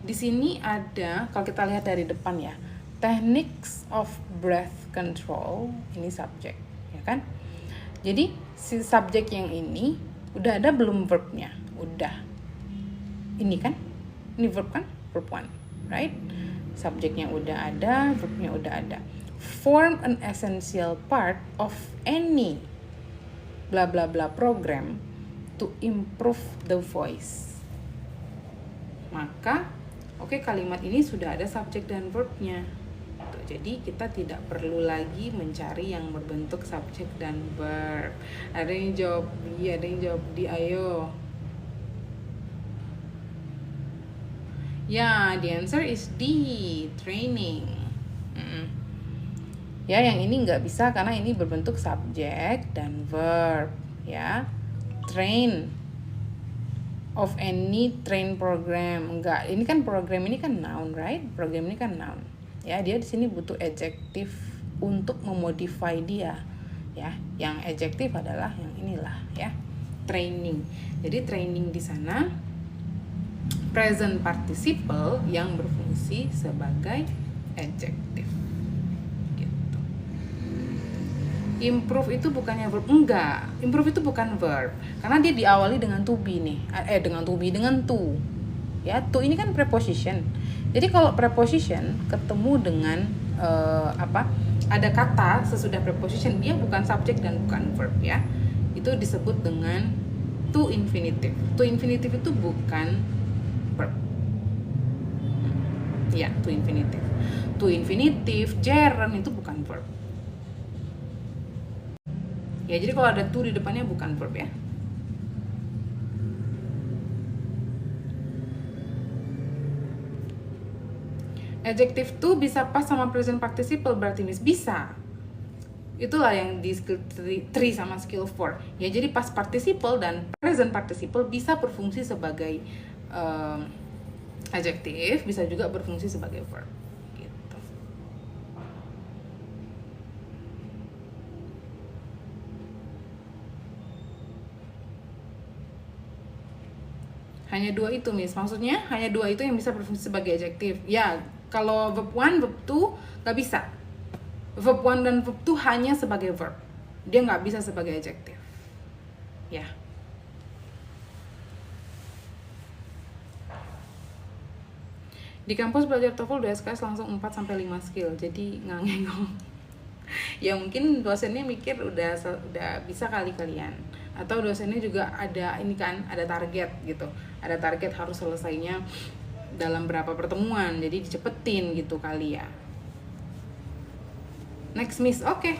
Di sini ada, kalau kita lihat dari depan ya, techniques of breath control, ini subjek, ya kan? Jadi si subjek yang ini udah ada belum verbnya? Udah. Ini kan? Ini verb kan? Verb 1, right? Subjeknya udah ada, verbnya udah ada. Form an essential part of any blah blah blah program to improve the voice. maka kalimat ini sudah ada subjek dan verbnya. Jadi kita tidak perlu lagi mencari yang berbentuk subjek dan verb. Ada yang jawab B, ada yang jawab D, ayo. Ya, the answer is D, training. Ya, yang ini nggak bisa karena ini berbentuk subjek dan verb. Ya, train of any train program. Enggak, ini kan program ini kan noun, right? Program ini kan noun. Ya, dia di sini butuh adjektif untuk memodify dia. Ya, yang adjektif adalah yang inilah ya. Training. Jadi training di sana present participle yang berfungsi sebagai adjektif. Gitu. Improve itu bukannya verb, enggak. Improve itu bukan verb karena dia diawali dengan to be nih. Dengan to. Ya, to ini kan preposition. Jadi kalau preposition ketemu dengan ada kata sesudah preposition, dia bukan subjek dan bukan verb ya. Itu disebut dengan to infinitive. To infinitive itu bukan verb. Ya, to infinitive. To infinitive, gerund itu bukan verb. Ya, jadi kalau ada to di depannya bukan verb ya. Adjective to bisa pas sama present participle berarti Miss bisa. Itulah yang di skill 3 sama skill 4. Ya, jadi past participle dan present participle bisa berfungsi sebagai adjective, bisa juga berfungsi sebagai verb. Gitu. Hanya dua itu, Miss. Maksudnya hanya dua itu yang bisa berfungsi sebagai adjective. Ya, kalau verb 1, verb 2 nggak bisa. Verb 1 dan verb 2 hanya sebagai verb. Dia nggak bisa sebagai adjective. Ya. Di kampus belajar TOEFL udah SKS langsung 4-5 skill. Jadi nggak ngengong. Ya mungkin dosennya mikir udah bisa kali kalian. Atau dosennya juga ada ini kan, ada target gitu. Ada target harus selesainya dalam berapa pertemuan, jadi dicepetin gitu kali ya. Next, Miss. Oke.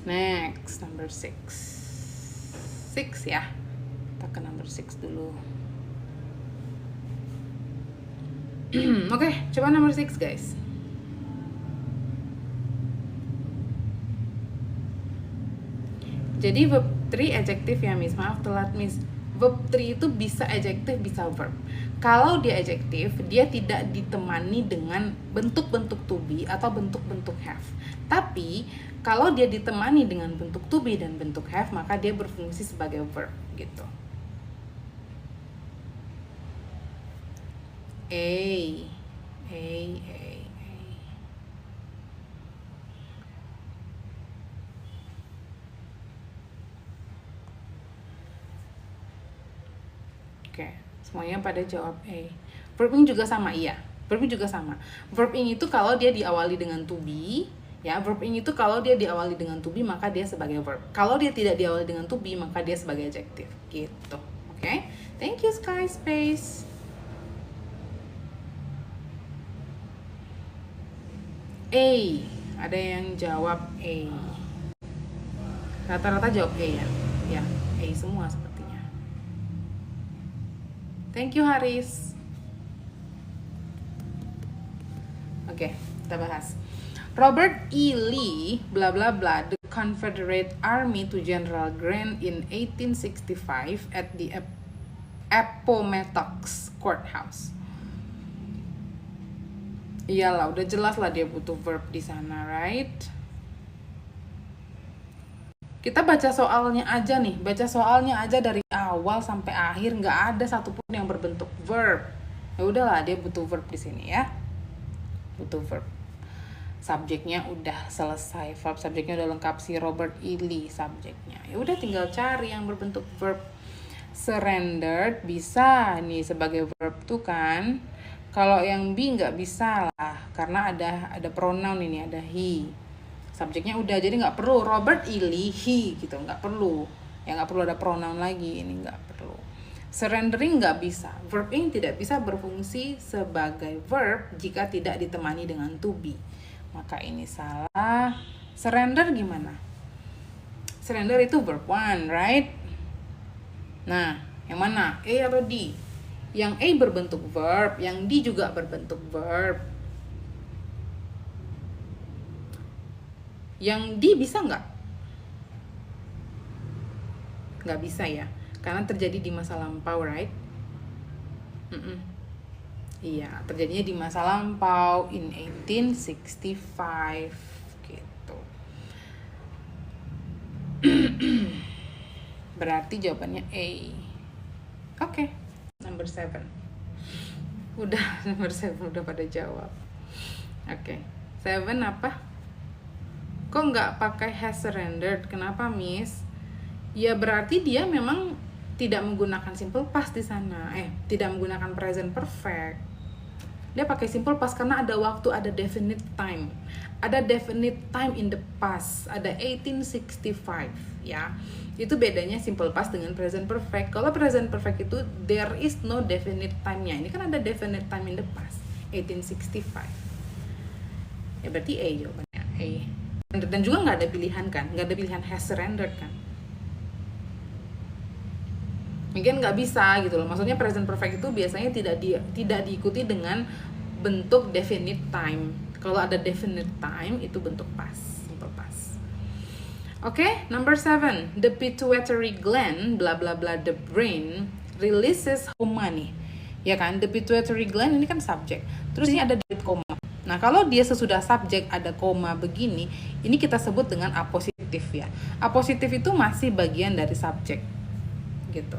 Next, number 6 ya. Kita ke number 6 dulu. Oke, coba number 6 guys. Jadi verb 3 adjective ya, Miss. Maaf telat, Miss. Verb 3 itu bisa adjective, bisa verb. Kalau dia adjective, dia tidak ditemani dengan bentuk-bentuk to be atau bentuk-bentuk have. Tapi, kalau dia ditemani dengan bentuk to be dan bentuk have, maka dia berfungsi sebagai verb, gitu. A. Oke, semuanya pada jawab A. Verb ing juga sama, iya. Verb ing juga sama. Verb ing itu kalau dia diawali dengan to be, ya. Verb ing itu kalau dia diawali dengan to be, maka dia sebagai verb. Kalau dia tidak diawali dengan to be, maka dia sebagai adjective. Gitu. Oke? Thank you, Sky Space. A. Ada yang jawab A. Rata-rata jawab A ya. Ya, A semua sepertinya. Thank you, Haris. Oke, kita bahas. Robert E. Lee, bla bla bla, the Confederate Army to General Grant in 1865 at the Appomattox Courthouse. Iyalah, udah jelas lah dia butuh verb di sana, right? Kita baca soalnya aja nih, dari awal sampai akhir nggak ada satupun yang berbentuk verb. Ya udahlah, dia butuh verb di sini ya, butuh verb. Subjeknya udah selesai, verb subjeknya udah lengkap, si Robert E. Lee subjeknya. Ya udah tinggal cari yang berbentuk verb. Surrendered bisa nih sebagai verb tuh kan. Kalau yang B nggak bisa lah, karena ada pronoun ini, ada he. Subjeknya udah, jadi nggak perlu Robert E. Lee, he gitu, nggak perlu. Ya nggak perlu ada pronoun lagi, ini nggak perlu. Surrendering nggak bisa. Verb ini tidak bisa berfungsi sebagai verb jika tidak ditemani dengan to be. Maka ini salah. Surrender gimana? Surrender itu verb one, right? Nah, yang mana? A atau D? Yang A berbentuk verb, yang D juga berbentuk verb. Yang D bisa nggak? Nggak bisa ya, karena terjadi di masa lampau, right? Iya, terjadinya di masa lampau in 1865 gitu. Berarti jawabannya A. Oke, number 7. Udah, number 7 udah pada jawab. Oke, 7 apa? Kok nggak pakai has surrendered? Kenapa, Miss? Ya berarti dia memang tidak menggunakan simple past di sana. Tidak menggunakan present perfect. Dia pakai simple past karena ada waktu, ada definite time. Ada definite time in the past, ada 1865 ya. Itu bedanya simple past dengan present perfect. Kalau present perfect itu there is no definite time-nya. Ini kan ada definite time in the past, 1865. Ya berarti A jawabannya, A. Dan juga nggak ada pilihan kan, nggak ada pilihan has surrendered kan. Mungkin nggak bisa gitu loh, maksudnya present perfect itu biasanya tidak diikuti dengan bentuk definite time. Kalau ada definite time itu bentuk past, simple past. Oke, number 7, the pituitary gland bla bla bla the brain releases hormone. Ya kan, the pituitary gland ini kan subjek, terus ini ada koma. Nah, kalau dia sesudah subjek ada koma begini, ini kita sebut dengan apositif ya. Apositif itu masih bagian dari subjek gitu.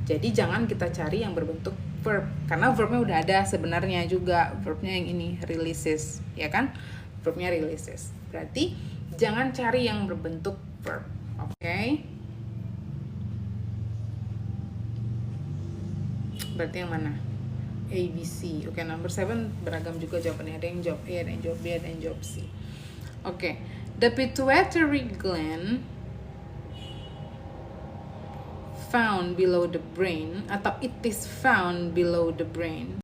Jadi jangan kita cari yang berbentuk verb, karena verbnya udah ada sebenarnya juga, verbnya yang ini releases, ya kan? Verbnya releases. Berarti jangan cari yang berbentuk verb, oke? Berarti yang mana? A, B, C. Oke, number 7 beragam juga jawabannya. Ada yang jawab A, ada yang jawab B, ada yang jawab C. Oke, the pituitary gland found below the brain, atau it is found below the brain.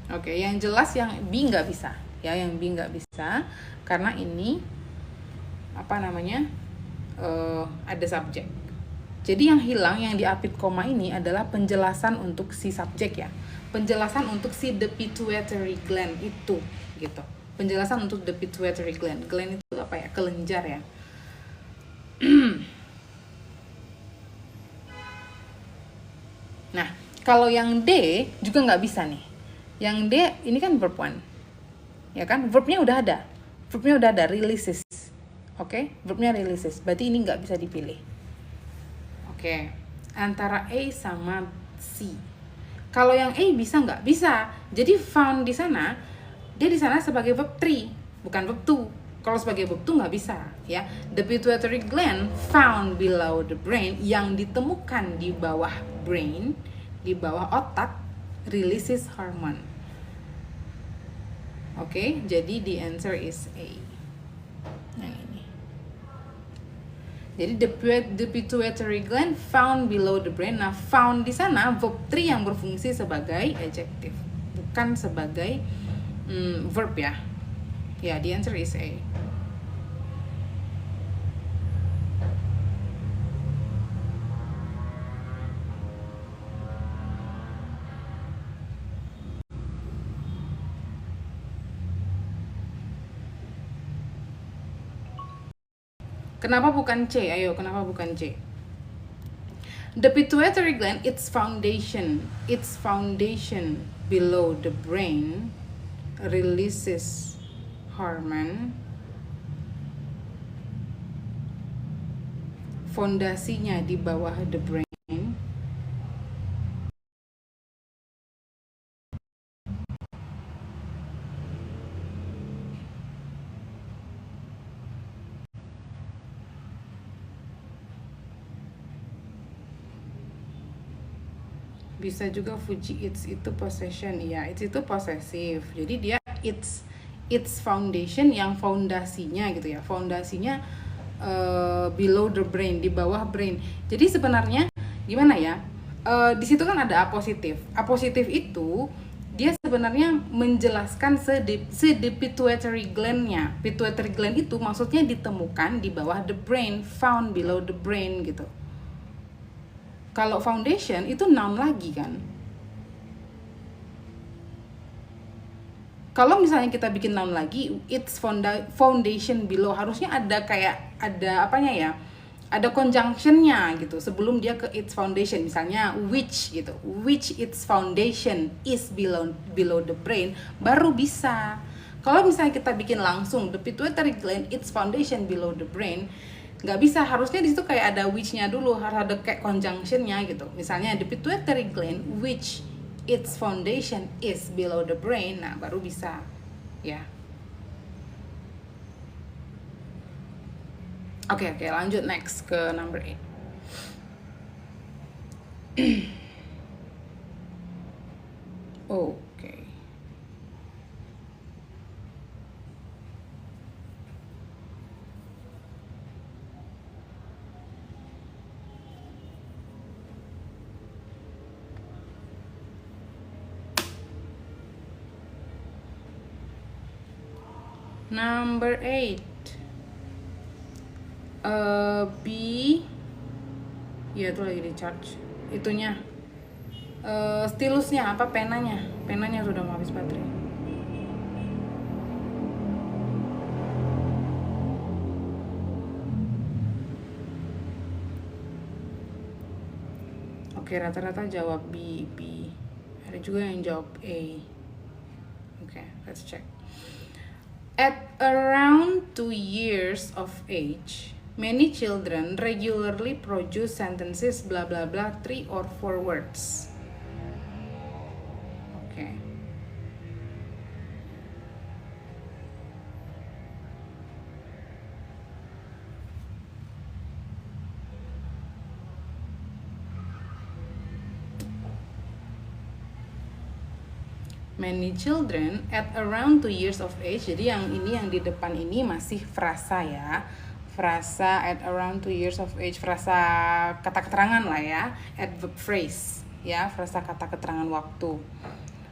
Oke, yang jelas yang B nggak bisa, ya, yang B nggak bisa karena ini apa namanya ada subjek. Jadi yang hilang yang diapit koma ini adalah penjelasan untuk si subjek ya, penjelasan untuk si the pituitary gland itu gitu. Penjelasan untuk the pituitary gland. Gland itu apa ya? Kelenjar ya. Nah, kalau yang D juga nggak bisa nih. Yang D ini kan verb one, ya kan? Verbnya udah ada. Verbnya udah ada, releases. Oke, verbnya releases. Berarti ini nggak bisa dipilih. Oke, antara A sama C. Kalau yang A bisa nggak? Bisa. Jadi found di sana, dia di sana sebagai verb 3, bukan verb 2. Kalau sebagai verb 2 nggak bisa, ya. The pituitary gland found below the brain, yang ditemukan di bawah brain, di bawah otak, releases hormone. Oke, jadi the answer is A. Yang ini. Jadi the pituitary gland found below the brain. Nah, found di sana verb 3 yang berfungsi sebagai adjective, bukan sebagai verb ya. Ya, the answer is A. Kenapa bukan C? Ayo, kenapa bukan C? The pituitary gland, its foundation below the brain releases hormone. Fondasinya di bawah the brain. Bisa juga Fuji its itu possession, ya, its itu possessive. Jadi dia its its foundation, yang fondasinya gitu ya, fondasinya below the brain, di bawah brain. Jadi sebenarnya gimana ya, di situ kan ada apositif. Apositif itu dia sebenarnya menjelaskan se pituitary gland-nya. Pituitary gland itu maksudnya ditemukan di bawah the brain, found below the brain gitu. Kalau foundation itu noun lagi kan. Kalau misalnya kita bikin noun lagi, its foundation below, harusnya ada kayak ada apanya ya, ada conjunctionnya gitu sebelum dia ke its foundation. Misalnya which gitu, which its foundation is below the brain, baru bisa. Kalau misalnya kita bikin langsung the pituitary gland its foundation below the brain, nggak bisa. Harusnya di situ kayak ada which-nya dulu, harus ada kayak conjunctionnya gitu. Misalnya the pituitary gland which its foundation is below the brain, nah baru bisa ya. Oke, lanjut next ke number 8. Oke. Number 8. B, ya itu lagi di charge itunya, stilusnya apa, penanya sudah mau habis baterai. Oke, rata-rata jawab B. Ada juga yang jawab A. Oke, let's check. At around 2 years of age, many children regularly produce sentences blah blah blah 3 or 4 words. Okay. Many children at around 2 years of age. Jadi yang ini, yang di depan ini masih frasa ya. Frasa at around 2 years of age, frasa kata keterangan lah ya, adverb phrase ya, frasa kata keterangan waktu.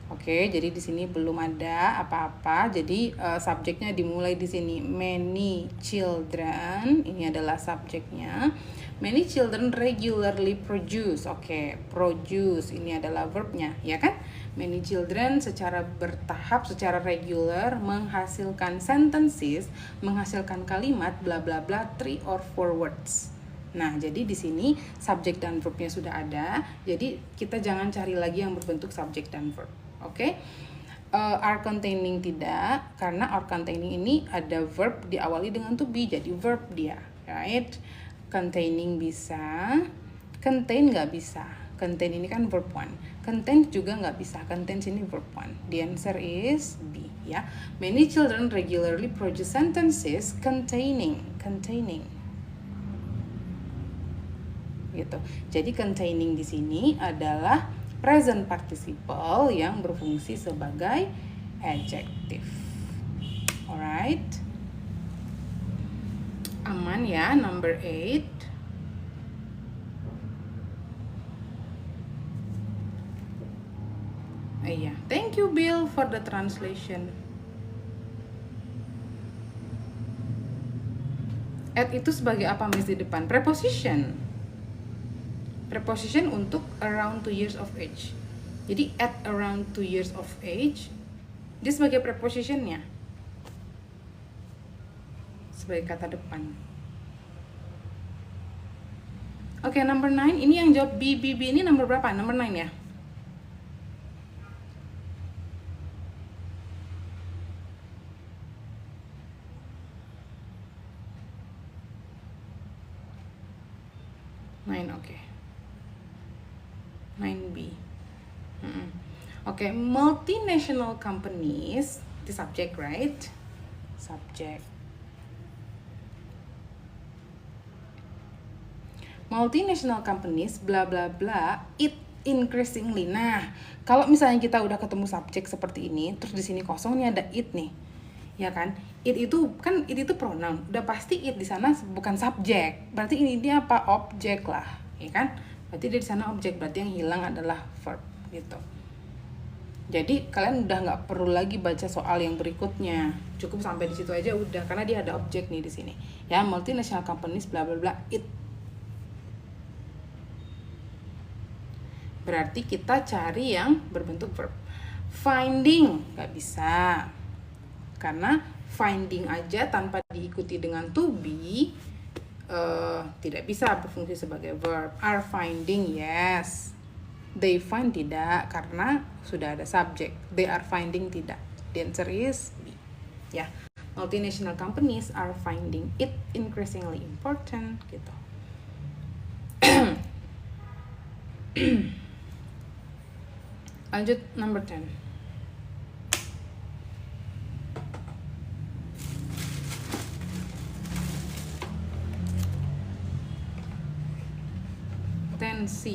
Oke, jadi di sini belum ada apa-apa. Jadi subjeknya dimulai di sini. Many children, ini adalah subjeknya. Many children regularly produce. Oke, produce ini adalah verbnya, ya kan? Many children secara bertahap, secara regular menghasilkan sentences, menghasilkan kalimat bla bla bla 3 or 4 words. Nah, jadi di sini subjek dan verbnya sudah ada. Jadi kita jangan cari lagi yang berbentuk subjek dan verb. Oke. Are containing tidak, karena are containing ini ada verb diawali dengan to be, jadi verb dia, right? Containing bisa, contain nggak bisa. Contain ini kan verb 1. Contain juga nggak bisa. Contain sini verb 1. The answer is B ya. Many children regularly produce sentences containing. Gitu. Jadi containing di sini adalah present participle yang berfungsi sebagai adjective. Alright. Aman ya, number 8. Iya, thank you Bill for the translation. At itu sebagai apa Miss di depan? Preposition. Preposition untuk around 2 years of age. Jadi at around 2 years of age, dia sebagai prepositionnya, sebagai kata depan. Oke, number 9. Ini yang jawab B ini number berapa? Number 9 ya? Oke. 9B. Oke, multinational companies, the subject, right? Subject. Multinational companies, bla bla bla, it increasingly. Nah, kalau misalnya kita udah ketemu subjek seperti ini, terus di sini kosong nih ada it nih. ya kan? It itu pronoun, udah pasti it di sana bukan subjek, berarti ini dia apa? Objek lah, ya kan? Berarti dia di sana objek, berarti yang hilang adalah verb gitu. Jadi kalian udah nggak perlu lagi baca soal yang berikutnya, cukup sampai di situ aja udah, karena dia ada objek nih di sini, ya, multinational companies bla bla bla it. Berarti kita cari yang berbentuk verb. Finding nggak bisa, karena finding aja tanpa diikuti dengan to be tidak bisa berfungsi sebagai verb. Are finding, yes. They find, tidak, karena sudah ada subjek. They are finding, tidak. The answer is B. Ya, multinational companies are finding it increasingly important gitu. Lanjut number 10. C.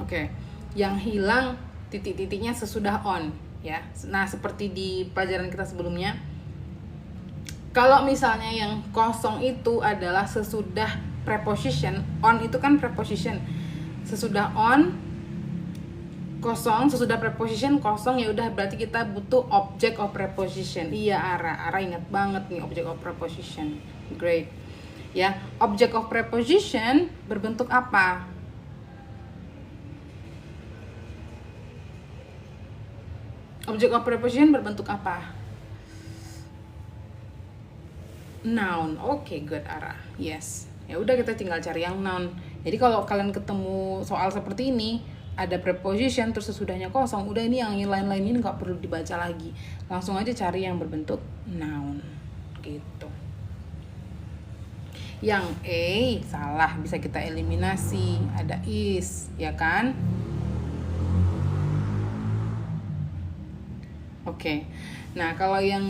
Oke. Yang hilang titik-titiknya sesudah on, ya. Nah, seperti di pelajaran kita sebelumnya, kalau misalnya yang kosong itu adalah sesudah preposition, on itu kan preposition. Sesudah on kosong, sesudah preposition kosong, ya udah berarti kita butuh object of preposition. Iya, Ara ingat banget nih object of preposition. Great. Ya, object of preposition berbentuk apa? Object of preposition berbentuk apa? Noun. Oke, good, Ara. Yes. Ya udah, kita tinggal cari yang noun. Jadi kalau kalian ketemu soal seperti ini, ada preposition terus sesudahnya kosong, udah ini yang lain-lain ini nggak perlu dibaca lagi. Langsung aja cari yang berbentuk noun. Gitu. Yang A salah, bisa kita eliminasi. Ada is, ya kan? Oke. Nah, kalau yang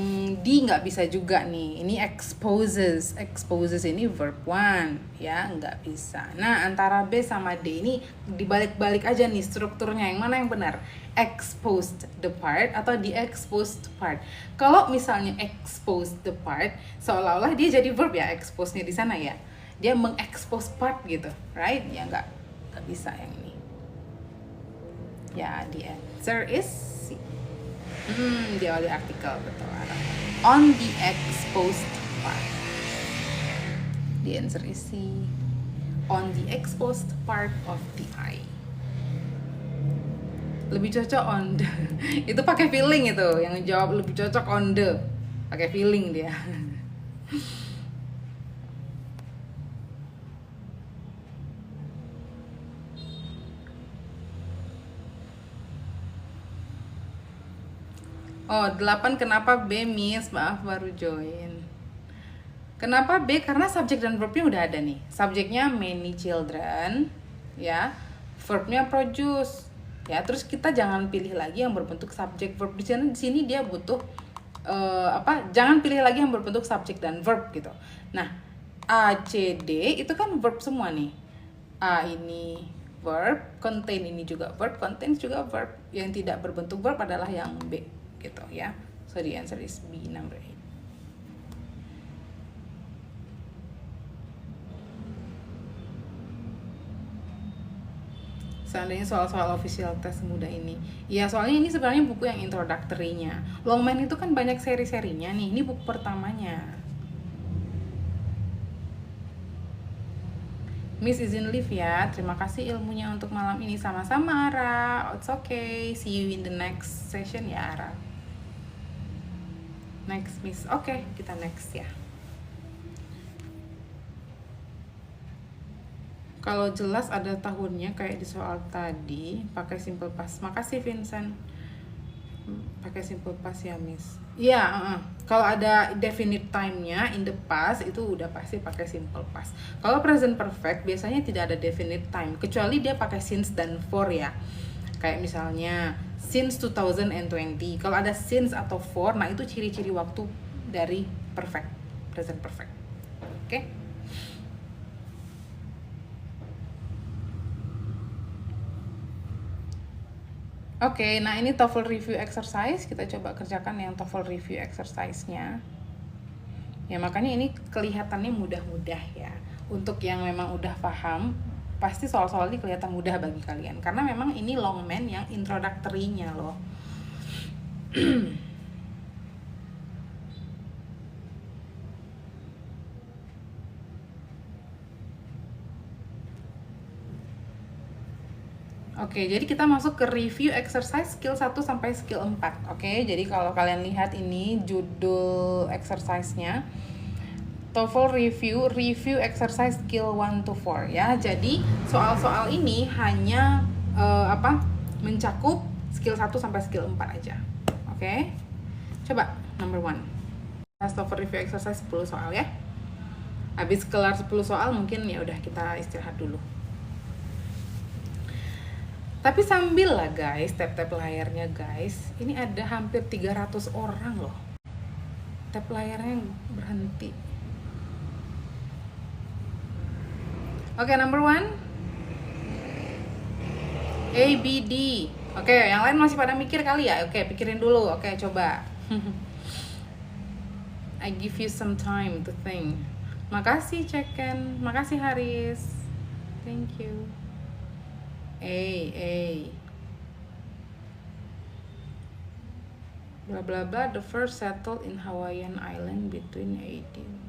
D nggak bisa juga nih. Ini exposes. Exposes ini verb 1, ya, nggak bisa. Nah, antara B sama D ini dibalik-balik aja nih strukturnya. Yang mana yang benar? Exposed the part atau the exposed part. Kalau misalnya exposed the part, seolah-olah dia jadi verb ya, expose-nya di sana ya. Dia mengexpose part gitu, right? Ya nggak bisa yang ini. Ya, the answer is C. Dia ada artikel, betul. On the exposed part. The answer is C. On the exposed part of the eye. Lebih cocok on the. Itu pakai feeling itu. Yang jawab lebih cocok on the. Pakai feeling dia. Oh, 8 kenapa B, Miss? Maaf baru join. Kenapa B? Karena subjek dan verbnya udah ada nih. Subjeknya many children, ya. Verbnya produce. Ya, terus kita jangan pilih lagi yang berbentuk subjek verb. Di sini dia butuh jangan pilih lagi yang berbentuk subjek dan verb gitu. Nah, A, C, D itu kan verb semua nih. A ini verb, contain ini juga verb, contains juga verb. Yang tidak berbentuk verb adalah yang B gitu ya. So the answer is B, number 8. Seandainya soal-soal official test mudah ini. Ya, soalnya ini sebenarnya buku yang introductory-nya. Longman itu kan banyak seri-serinya nih. Ini buku pertamanya. Miss izin leave ya. Terima kasih ilmunya untuk malam ini. Sama-sama, Ara. It's okay. See you in the next session ya, Ara. Next, Miss. Oke, kita next ya. Kalau jelas ada tahunnya kayak di soal tadi, pakai simple past. Makasih Vincent. Pakai simple past ya, Miss. Iya, Kalau ada definite time-nya in the past itu udah pasti pakai simple past. Kalau present perfect biasanya tidak ada definite time kecuali dia pakai since dan for ya. Kayak misalnya since 2020. Kalau ada since atau for, nah itu ciri-ciri waktu dari perfect, present perfect. Oke? Oke, nah ini TOEFL review exercise. Kita coba kerjakan yang TOEFL review exercise-nya. Ya makanya ini kelihatannya mudah-mudah ya. Untuk yang memang udah paham, pasti soal-soal ini kelihatan mudah bagi kalian. Karena memang ini long man yang introductory-nya loh. Oke, jadi kita masuk ke review exercise skill 1 sampai skill 4. Oke, jadi kalau kalian lihat ini judul exercise-nya TOEFL review exercise skill 1 to 4 ya. Jadi soal-soal ini hanya mencakup skill 1 sampai skill 4 aja. Oke. Coba number 1. TOEFL review exercise 10 soal ya. Habis kelar 10 soal mungkin ya udah kita istirahat dulu. Tapi sambil lah guys, tap-tap layarnya guys. Ini ada hampir 300 orang loh. Tap layarnya berhenti. Oke, number 1. A, B, D. Oke, yang lain masih pada mikir kali ya? Oke, pikirin dulu. Oke, coba. I give you some time to think. Makasih Ceken. Makasih Haris. Thank you. A. Blah blah blah. The first settled in Hawaiian Island between 18.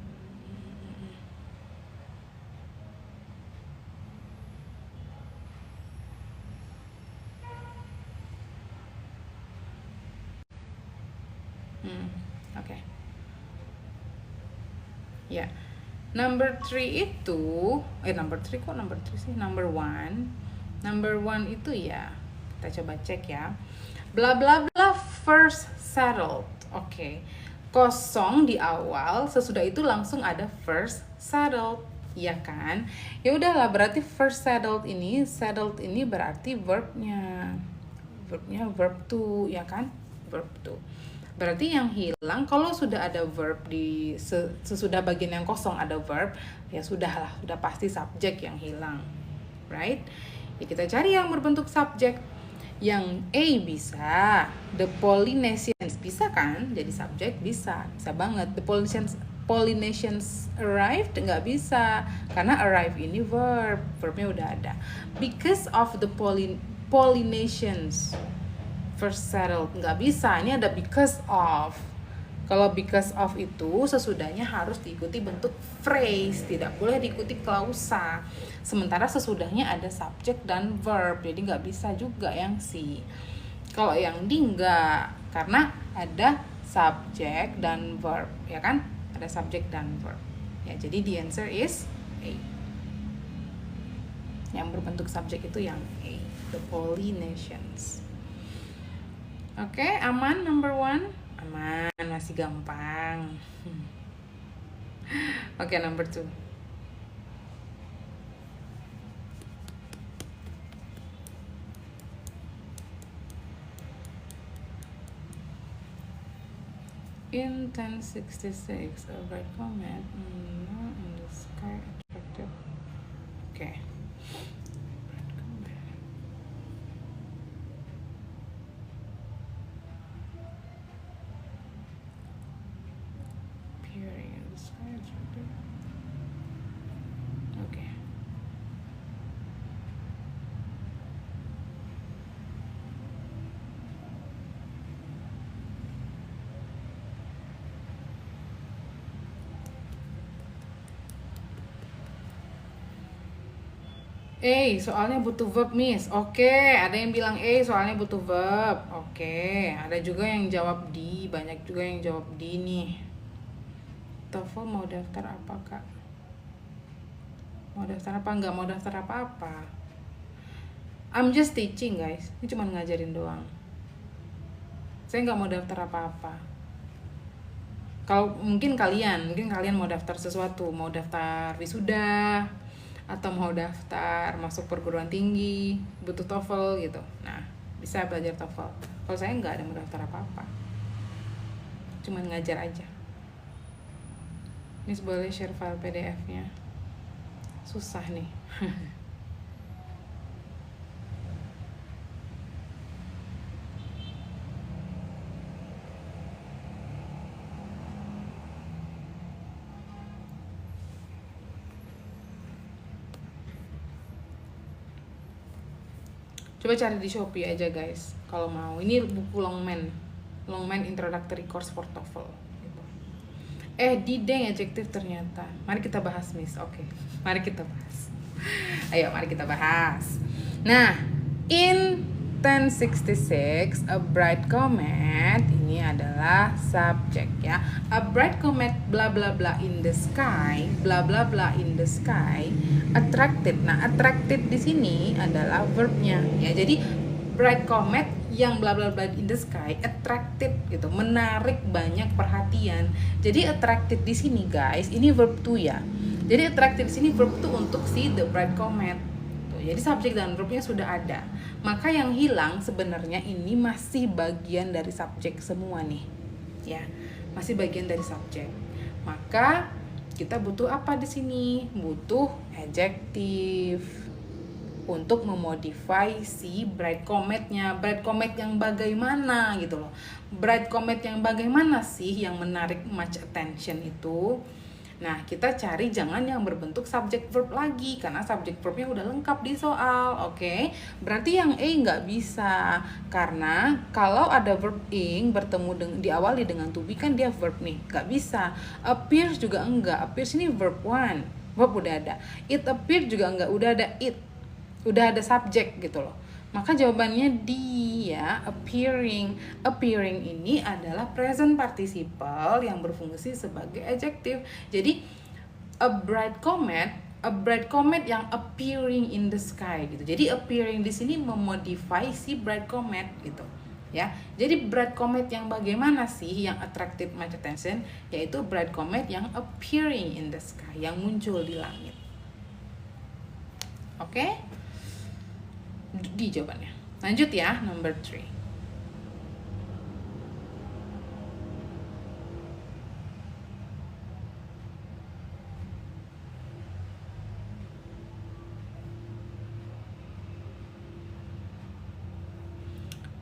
Oke. Ya. Number 3 itu number 3 kok number 3 sih? Number 1 itu ya. Kita coba cek ya. Bla bla bla first settled. Oke. Kosong di awal, sesudah itu langsung ada first settled. Iya kan? Ya udahlah, berarti first settled ini berarti verbnya. Verbnya verb to, ya kan? Verb to. Berarti yang hilang kalau sudah ada verb di sesudah bagian yang kosong ada verb, ya sudahlah, sudah pasti subjek yang hilang. Right? Ya kita cari yang berbentuk subjek. Yang A bisa, the Polynesians bisa kan? Jadi subjek bisa banget. The Polynesians arrived nggak bisa karena arrive ini verbnya udah ada. Because of the Polynesians first settled nggak bisa, ini ada because of. Kalau because of itu sesudahnya harus diikuti bentuk phrase, tidak boleh diikuti klausa. Sementara sesudahnya ada subject dan verb, jadi nggak bisa juga yang C. Kalau yang D nggak, karena ada subject dan verb, ya kan? Ada subject dan verb. Ya, jadi the answer is A. Yang berbentuk subjek itu yang A, the Polynesians. Oke, aman number 1? Aman, masih gampang. Oke, number 2. In 1066, a red comet in the sky attracted. Okay. Soalnya butuh verb, Miss. Oke, ada yang bilang soalnya butuh verb. Oke, ada juga yang jawab D. Banyak juga yang jawab D nih. TOEFL mau daftar apa, Kak? Mau daftar apa? Nggak mau daftar apa-apa. I'm just teaching, guys. Ini cuma ngajarin doang. Saya nggak mau daftar apa-apa. Kalau mungkin kalian mau daftar sesuatu, mau daftar wisuda atau mau daftar masuk perguruan tinggi, butuh TOEFL gitu. Nah, bisa belajar TOEFL. Kalau saya nggak ada mau daftar apa-apa, cuman ngajar aja. Miss boleh share file PDF-nya? Susah nih. Coba cari di Shopee aja guys kalau mau. Ini buku Longman Introductory Course for TOEFL gitu. Dideng adjektif ternyata. Mari kita bahas Miss. Oke. Mari kita bahas. Ayo mari kita bahas. Nah, in 1066 a bright comet ini adalah subjek ya. A bright comet bla bla bla in the sky, bla bla bla in the sky attracted. Nah, attracted di sini adalah verbnya ya. Jadi bright comet yang bla bla bla in the sky attracted gitu, menarik banyak perhatian. Jadi attracted di sini guys, ini verb to ya. Jadi attracted di sini verb to untuk si the bright comet. Jadi subjek dan verbnya sudah ada. Maka yang hilang sebenarnya ini masih bagian dari subjek semua nih. Ya, masih bagian dari subjek. Maka kita butuh apa di sini? Butuh adjektif untuk memodify si bright cometnya. Bright comet yang bagaimana gitu loh. Bright comet yang bagaimana sih yang menarik much attention itu? Nah, kita cari jangan yang berbentuk subject verb lagi, karena subject verbnya udah lengkap di soal, oke? Berarti yang nggak bisa, karena kalau ada verb ing bertemu diawali dengan to be kan dia verb nih, nggak bisa. Appears juga enggak, appears ini verb one, verb udah ada. It appeared juga enggak, udah ada it, udah ada subject gitu loh. Maka jawabannya D ya, appearing. Appearing ini adalah present participle yang berfungsi sebagai adjective. Jadi a bright comet yang appearing in the sky gitu. Jadi appearing di sini memodify si bright comet gitu. Ya. Jadi bright comet yang bagaimana sih yang attracted much attention? Yaitu bright comet yang appearing in the sky, yang muncul di langit. Oke? Di jawabannya. Lanjut ya, number 3.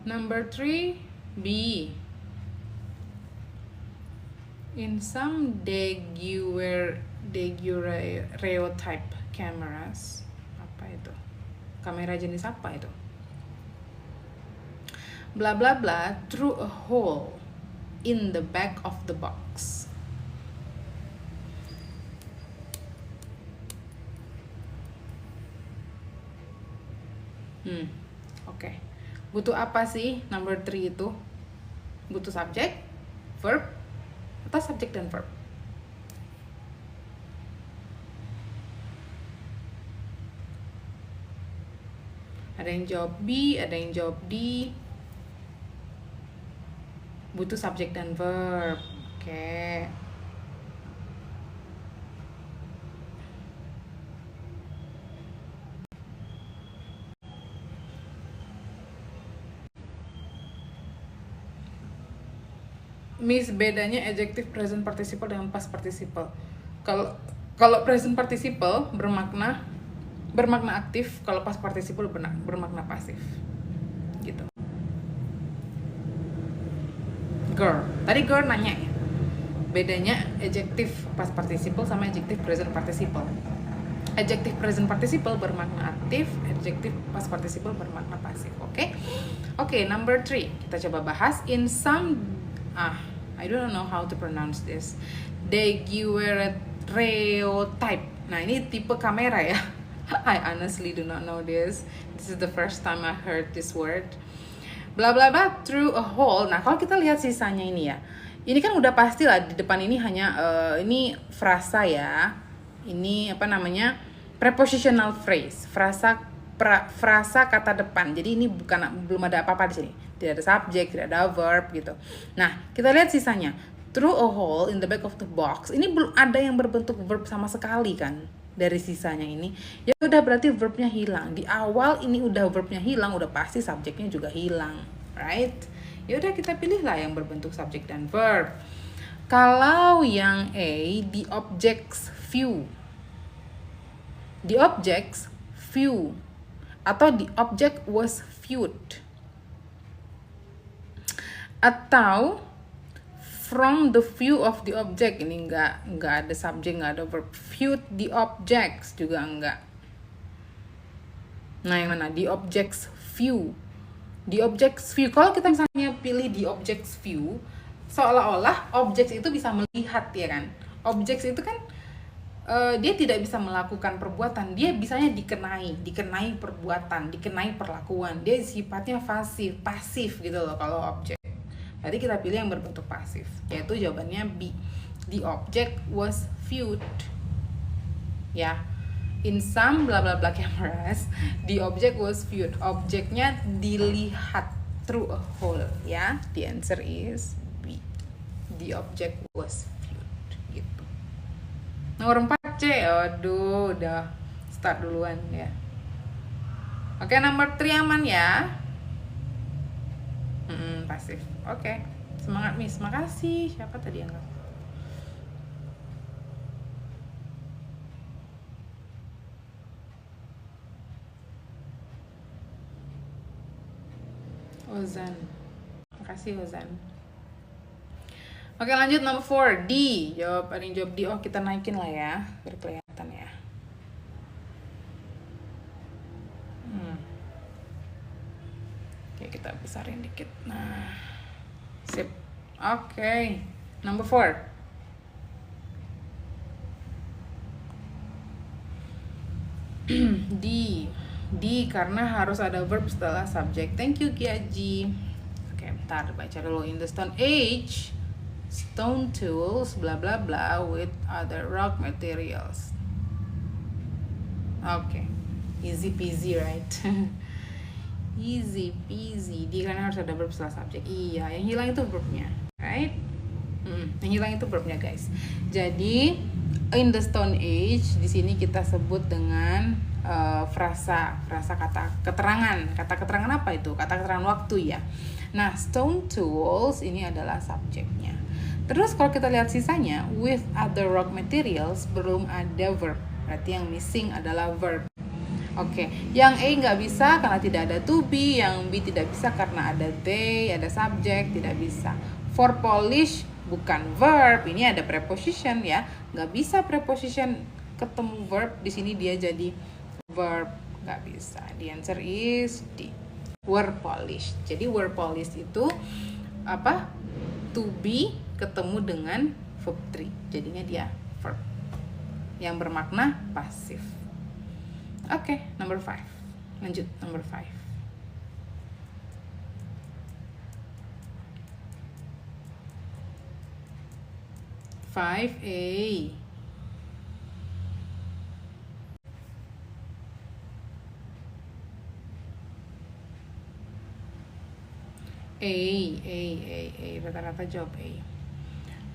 Number 3, B. In some daguerreotype cameras, apa itu? Kamera jenis apa itu? Bla bla bla through a hole in the back of the box. Oke. Butuh apa sih number 3 itu? Butuh subjek, verb, atau subjek dan verb? Ada yang jawab B, ada yang jawab D. Butuh subjek dan verb. Oke. Miss, bedanya adjective present participle dengan past participle. Kalau present participle bermakna aktif, kalau past participle bermakna pasif. Gitu. Girl. Tadi girl nanya ya. Bedanya adjective past participle sama adjective present participle. Adjective present participle bermakna aktif, adjective past participle bermakna pasif. Oke, number 3. Kita coba bahas in some I don't know how to pronounce this. Daguerreotype. Nah, ini tipe kamera ya. I honestly do not know this. This is the first time I heard this word. Bla bla bla through a hole. Nah, kalau kita lihat sisanya ini ya. Ini kan udah pasti lah di depan ini hanya ini frasa ya. Ini apa namanya? Prepositional phrase. Frasa kata depan. Jadi ini belum ada apa-apa di sini. Tidak ada subjek, tidak ada verb gitu. Nah, kita lihat sisanya. through a hole in the back of the box. Ini belum ada yang berbentuk verb sama sekali kan dari sisanya ini. Ya udah berarti verbnya hilang. Di awal ini udah verbnya hilang, udah pasti subjeknya juga hilang, right? Ya udah kita pilihlah yang berbentuk subjek dan verb. Kalau yang A, the objects few. The objects few atau the object was viewed. Atau from the view of the object, ini nggak ada subjek, nggak ada verb. Viewed the objects juga enggak. Nah yang mana? The objects view. The objects view. Kalau kita misalnya pilih the objects view, seolah-olah objeks itu bisa melihat ya kan. Objeks itu kan dia tidak bisa melakukan perbuatan, dia bisanya dikenai perbuatan, dikenai perlakuan. Dia sifatnya pasif gitu loh kalau objek. Berarti kita pilih yang berbentuk pasif, yaitu jawabannya B. The object was viewed. Ya. In some bla bla bla cameras, the object was viewed. Objeknya dilihat through a hole, ya. The answer is B. The object was viewed. Gitu. Nomor 4 C. Aduh, udah start duluan ya. Oke, nomor 3 aman ya. Pasif. Oke. Semangat Miss. Makasih. Siapa tadi yang nggak? Ozan. Makasih Ozan. Oke, lanjut nomor 4 D. Ada yang jawab D. Oh, kita naikin lah ya, biar kelihatan ya. Oke, kita besarin dikit. Nah, sip. Oke, number 4. D karena harus ada verb setelah subjek. Thank you Kiaji. Oke, bentar baca dulu. In the stone age, stone tools bla bla bla with other rock materials. Oke, easy peasy right? Easy peasy. D karena harus ada verb setelah subjek. Iya, yang hilang itu verbnya, right? Yang hilang itu verbnya guys. Jadi in the stone age di sini kita sebut dengan frasa kata keterangan apa itu? Kata keterangan waktu ya. Nah, stone tools ini adalah subjeknya. Terus kalau kita lihat sisanya, with other rock materials belum ada verb. Berarti yang missing adalah verb. Oke, yang A nggak bisa karena tidak ada to be, yang B tidak bisa karena ada they, ada subjek, tidak bisa. For polish bukan verb, ini ada preposition ya, nggak bisa preposition ketemu verb di sini dia jadi verb, nggak bisa. The answer is D. Were polished. Jadi were polished itu apa? To be ketemu dengan verb 3, jadinya dia verb yang bermakna pasif. Oke, number 5. Lanjut number 5. A. Rata-rata jawab A.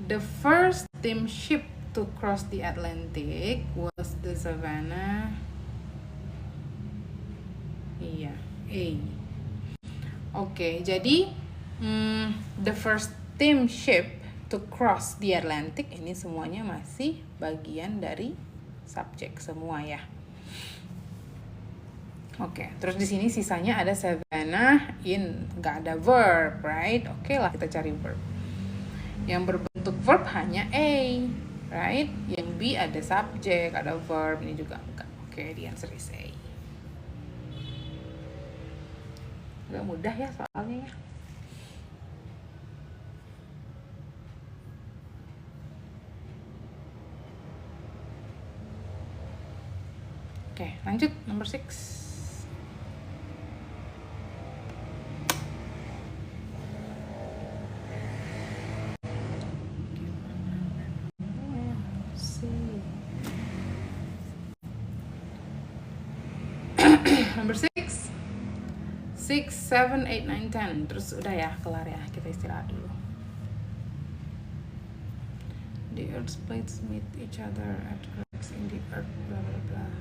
The first steamship to cross the Atlantic was the Savannah. Iya, A. Oke, jadi the first steamship to cross the Atlantic ini semuanya masih bagian dari subjek semua ya. Oke, terus di sini sisanya ada Savannah in, nggak ada verb, right? Oke lah, kita cari verb. Yang berbentuk verb hanya A, right? Yang B ada subjek, ada verb, ini juga enggak. Oke, the answer is A. Agak mudah ya soalnya ya. Oke, lanjut nomor 6. Number 6, 7, 8, 9, 10. Terus udah ya, kelar ya, kita istirahat dulu. The Earth's plates meet each other at cracks in the Earth, blah blah blah.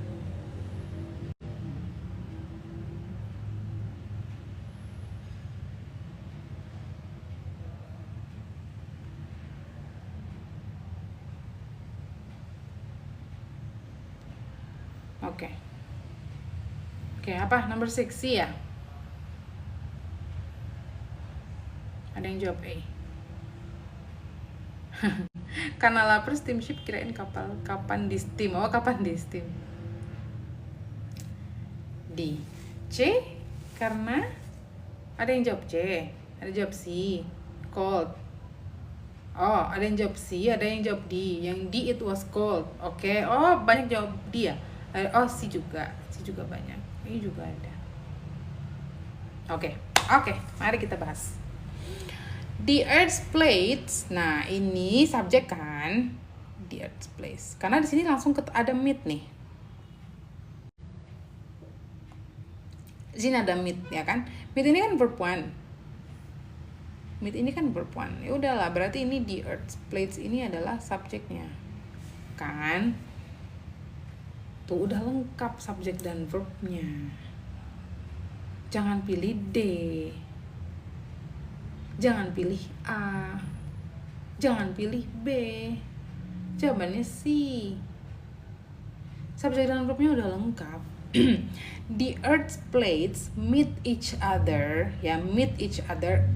Oke. Oke, apa? Number 6 C ya? Ada yang jawab A. Karena lapar steamship, kirain kapal. Kapan di steam? Oh, kapan di steam? D. C. Karena ada yang jawab C, ada yang jawab C. Cold. Oh, ada yang jawab C, ada yang jawab D. Yang D it was cold. Oke. Oh, banyak jawab D ya? Oh, C juga. C juga banyak. Ini juga ada. Oke, mari kita bahas. The Earth's plates. Nah, ini subjek kan? The Earth's plates. Karena di sini langsung ada meet nih. Di sini ada meet ya kan? Meet ini kan verb 1. Meet ini kan verb 1. Ya udahlah, berarti ini the Earth's plates ini adalah subjeknya. Kan? Tuh udah lengkap subjek dan verbnya. Jangan pilih D. Jangan pilih A. Jangan pilih B. Jawabannya C. Subjek dan verbnya udah lengkap. The Earth's plates meet each other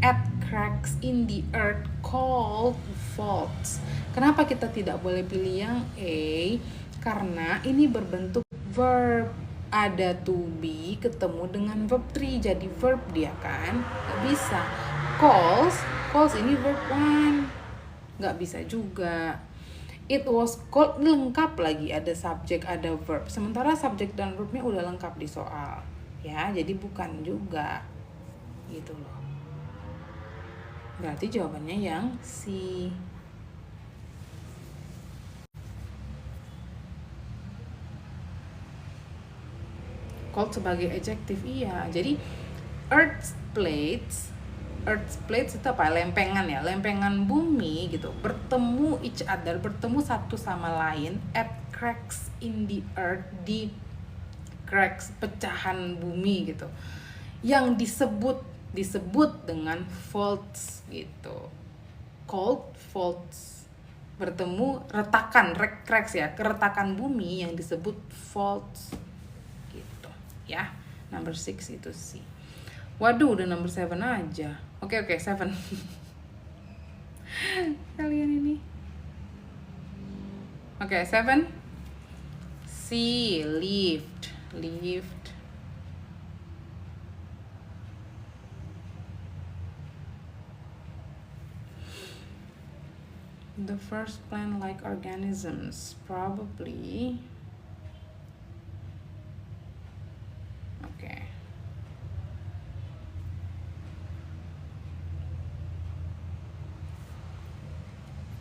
at cracks in the earth called faults. Kenapa kita tidak boleh pilih yang A? Karena ini berbentuk verb. Ada to be ketemu dengan verb 3, jadi verb dia kan. Gak bisa. Calls ini verb 1. Gak bisa juga. It was cold, lengkap lagi, ada subjek, ada verb. Sementara subjek dan verbnya udah lengkap di soal. Ya, jadi bukan juga. Gitu loh. Berarti jawabannya yang C. Cold sebagai adjektif, iya. Jadi Earth's plates itu apa? Lempengan ya, lempengan bumi gitu. Bertemu each other, bertemu satu sama lain at cracks in the earth, di cracks, pecahan bumi gitu. Yang disebut dengan faults gitu. Cold faults. Bertemu retakan, cracks ya, keretakan bumi yang disebut faults. Ya, number 6 itu C. Waduh, udah number 7 aja. Oke, 7. Kalian ini. Oke, 7. C, lift. The first plant-like organisms, probably.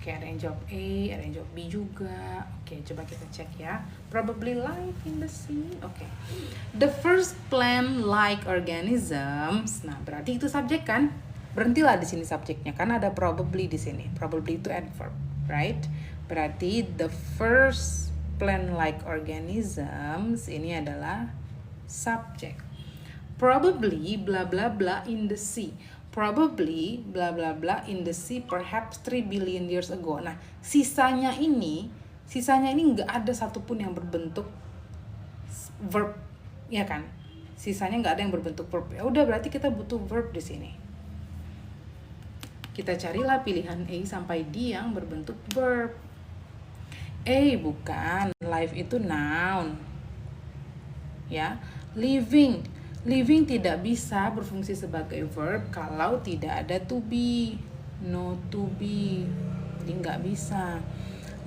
Oke, ada yang jawab A, ada yang jawab B juga. Oke, coba kita cek ya. Probably life in the sea. Oke. The first plant-like organisms. Nah, berarti itu subjek kan? Berhentilah di sini subjeknya, karena ada probably di sini. Probably itu adverb, right? Berarti the first plant-like organisms ini adalah subjek. Probably bla bla bla in the sea. Probably bla bla bla in the sea perhaps 3 billion years ago. Nah, sisanya ini nggak ada satupun yang berbentuk verb, ya kan? Sisanya nggak ada yang berbentuk verb. Ya udah, berarti kita butuh verb di sini. Kita carilah pilihan A sampai D yang berbentuk verb. A bukan, life itu noun. Ya, Living tidak bisa berfungsi sebagai verb kalau tidak ada to be, no to be, jadi nggak bisa.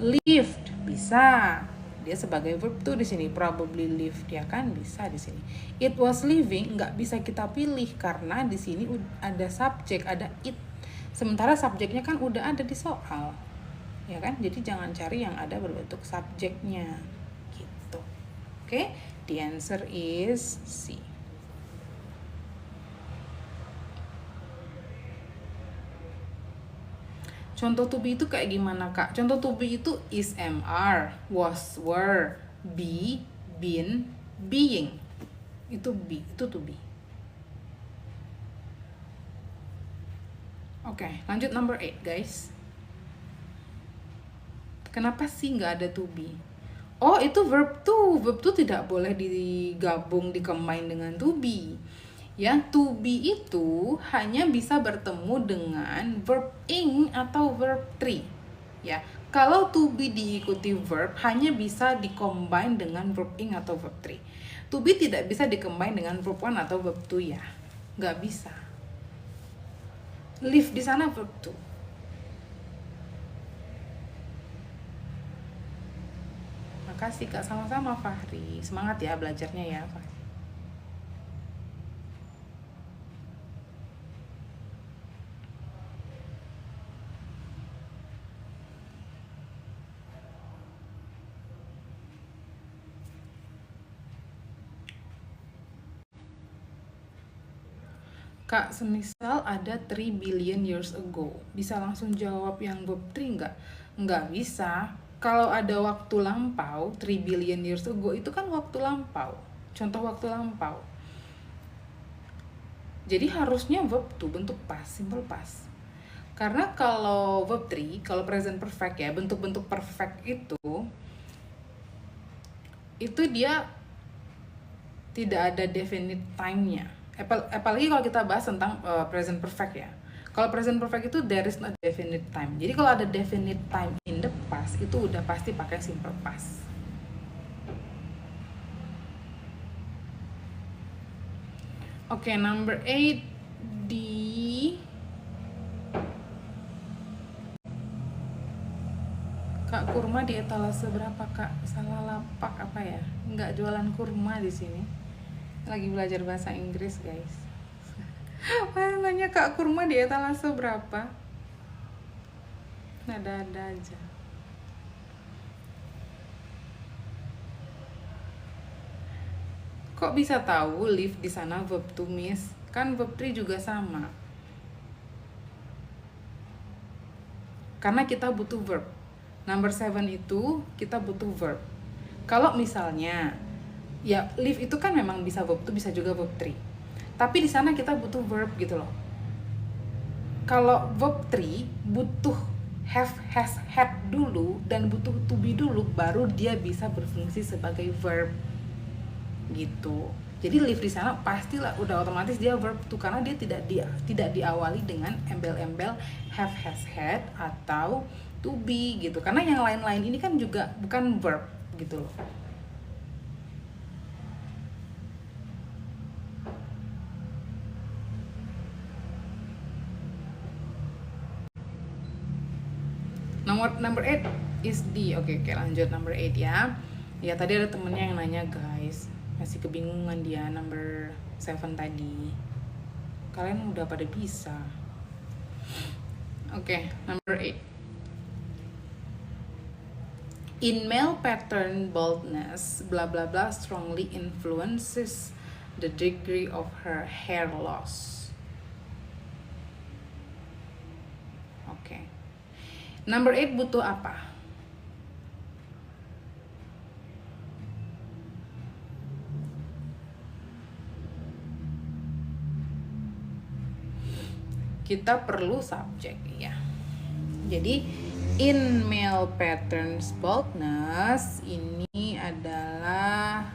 Lived bisa, dia sebagai verb tuh di sini. Probably lived ya kan, bisa di sini. It was living nggak bisa kita pilih karena di sini ada subjek, ada it. Sementara subjeknya kan udah ada di soal, ya kan? Jadi jangan cari yang ada berbentuk subjeknya, gitu. Oke, the answer is C. Contoh to be itu kayak gimana, Kak? Contoh to be itu is, am, are, was, were, be, been, being. Itu be, itu to be. Oke, lanjut number 8, guys. Kenapa sih nggak ada to be? Oh, itu verb to. Verb to tidak boleh digabung, di-combine dengan to be. Ya, to be itu hanya bisa bertemu dengan verb ing atau verb 3. Ya, kalau to be diikuti verb hanya bisa di-combine dengan verb ing atau verb 3. To be tidak bisa di-combine dengan verb 1 atau verb 2 ya. Nggak bisa. Live di sana verb to. Makasih Kak, sama-sama Fahri. Semangat ya belajarnya ya Fahri. Kak, semisal ada 3 billion years ago, bisa langsung jawab yang verb 3 nggak? Nggak bisa. Kalau ada waktu lampau, 3 billion years ago itu kan waktu lampau. Contoh waktu lampau. Jadi harusnya verb to bentuk past, simple past. Karena kalau verb 3, kalau present perfect ya, bentuk-bentuk perfect itu dia tidak ada definite time-nya. Apalagi kalau kita bahas tentang present perfect ya. Kalau present perfect itu there is no definite time. Jadi kalau ada definite time in the past itu udah pasti pakai simple past. Oke, number 8 di Kak, kurma di etalase berapa, Kak? Salah lapak apa ya? Nggak jualan kurma di sini. Lagi belajar bahasa Inggris, guys. Nanya Kak, kurma di etalase berapa? Ada-ada aja. Kok bisa tahu live di sana verb to, Miss? Kan verb 3 juga sama. Karena kita butuh verb. Number 7 itu kita butuh verb. Kalau misalnya ya live itu kan memang bisa verb 2, bisa juga verb 3. Tapi di sana kita butuh verb gitu loh. Kalau verb 3 butuh have, has, had dulu dan butuh to be dulu, baru dia bisa berfungsi sebagai verb gitu. Jadi live di sana pastilah udah otomatis dia verb to, karena dia tidak diawali dengan embel-embel have, has, had atau to be gitu. Karena yang lain-lain ini kan juga bukan verb gitu loh. Number 8 is D. Oke, lanjut number 8 ya. Ya, tadi ada temennya yang nanya, guys. Masih kebingungan dia number 7 tadi. Kalian udah pada bisa. Oke, number 8. In male pattern baldness, blah blah blah strongly influences the degree of her hair loss. Oke. Number 8 butuh apa? Kita perlu subjek ya. Jadi in male patterns baldness ini adalah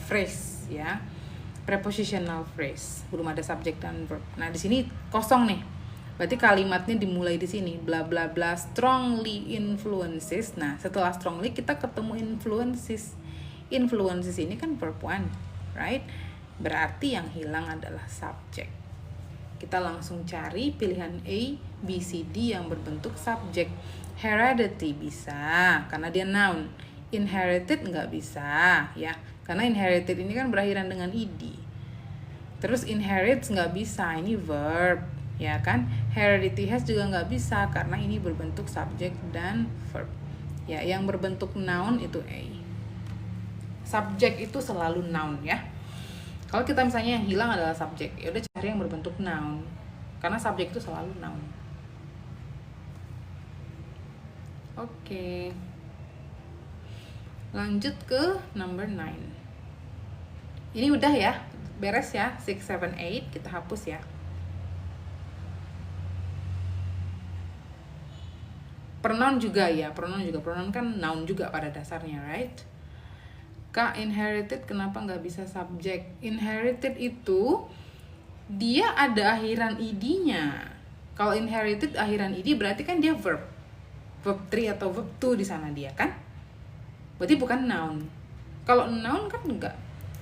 phrase ya, prepositional phrase, belum ada subjek dan verb. Nah di sini kosong nih, berarti kalimatnya dimulai di sini, bla bla bla strongly influences. Nah setelah strongly kita ketemu influences. Influences ini kan verb 1, right? Berarti yang hilang adalah subjek. Kita langsung cari pilihan A, B, C, D yang berbentuk subjek. Heredity bisa, karena dia noun. Inherited nggak bisa, ya. Karena inherited ini kan berakhiran dengan ed. Terus inherits nggak bisa, ini verb, ya kan. Heredity has juga nggak bisa, karena ini berbentuk subjek dan verb. Ya, yang berbentuk noun itu A. Subjek itu selalu noun, ya. Kalau kita misalnya yang hilang adalah subjek, ya udah cari yang berbentuk noun. Karena subjek itu selalu noun. Oke. Lanjut ke number 9. Ini udah ya, beres ya, 6, 7, 8, kita hapus ya. Pronoun juga ya, pronoun kan noun juga pada dasarnya, right? Kak, inherited kenapa nggak bisa subjek? Inherited itu dia ada akhiran id-nya. Kalau inherited akhiran id berarti kan dia verb 3 atau verb 2 di sana dia kan? Berarti bukan noun. Kalau noun kan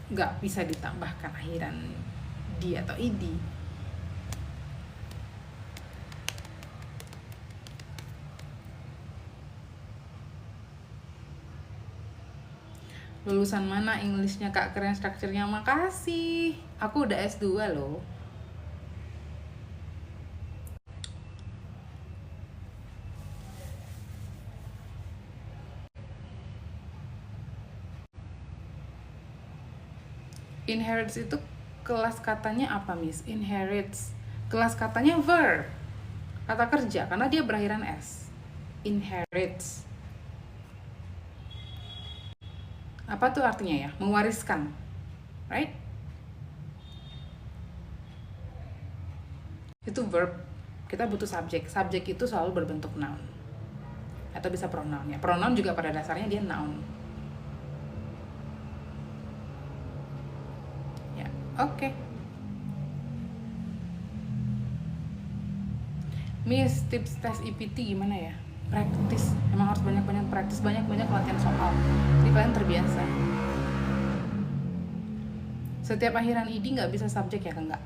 nggak bisa ditambahkan akhiran di atau id. Lulusan mana Englishnya Kak, keren strukturnya, makasih. Aku udah S2 loh. Inherits itu kelas katanya apa, Miss? Inherits kelas katanya verb, kata kerja, karena dia berakhiran S. Inherits apa tuh artinya ya? Mewariskan, right? Itu verb. Kita butuh subjek. Subjek itu selalu berbentuk noun atau bisa pronoun ya. Pronoun juga pada dasarnya dia noun. Ya, oke. Miss, tips tes IPT gimana ya? Praktis. Emang harus banyak-banyak praktis, banyak-banyak latihan soal. Jadi kalian terbiasa. Setiap akhiran id nggak bisa subjek ya, enggak?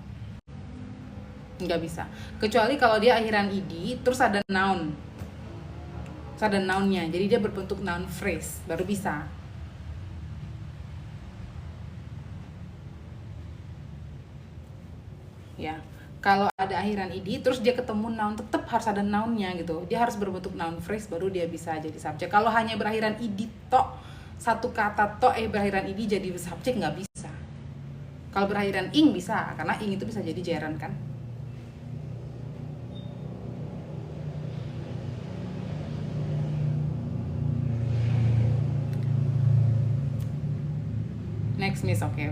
Nggak bisa. Kecuali kalau dia akhiran id, terus ada noun. Terus ada nounnya, jadi dia berbentuk noun phrase, baru bisa. Ya, kalau ada akhiran id, terus dia ketemu noun, tetap harus ada nounnya gitu. Dia harus berbentuk noun phrase, baru dia bisa jadi subjek. Kalau hanya berakhiran id tok, satu kata tok berakhiran id jadi subjek, nggak bisa. Kalau berakhiran ing bisa, karena ing itu bisa jadi gerund kan. Next, Miss. Oke.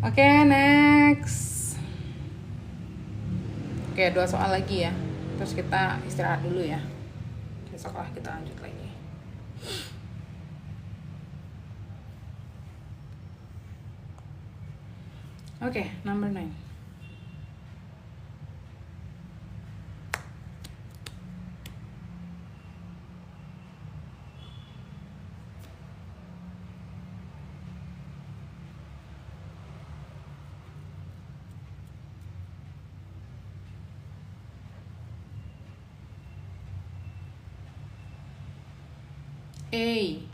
Oke, next. Oke, 2 soal lagi ya. Terus kita istirahat dulu ya. Besok lah kita lanjut lagi. Oke, number 9. A.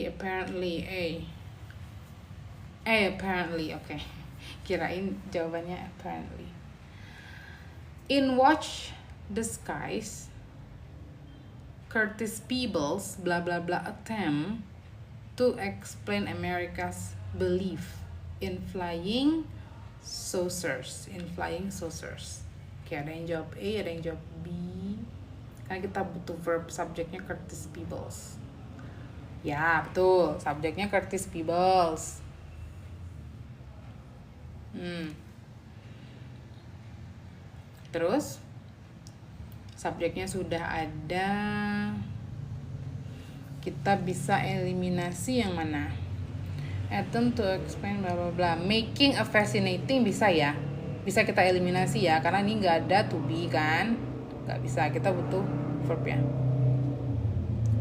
Apparently apparently, oke. Kirain jawabannya apparently. In Watch the Skies, Curtis Peebles blah blah blah attempt to explain America's belief in flying saucers. Oke, ada yang jawab A, ada yang jawab B. Karena kita butuh verb, subjeknya Curtis Peebles. Ya, betul. Subjeknya Curtis Peebles. Terus subjeknya sudah ada. Kita bisa eliminasi yang mana? Attempt to explain bla bla bla. Making a fascinating bisa ya. Bisa kita eliminasi ya, karena ini nggak ada to be kan. Nggak bisa, kita butuh verb ya.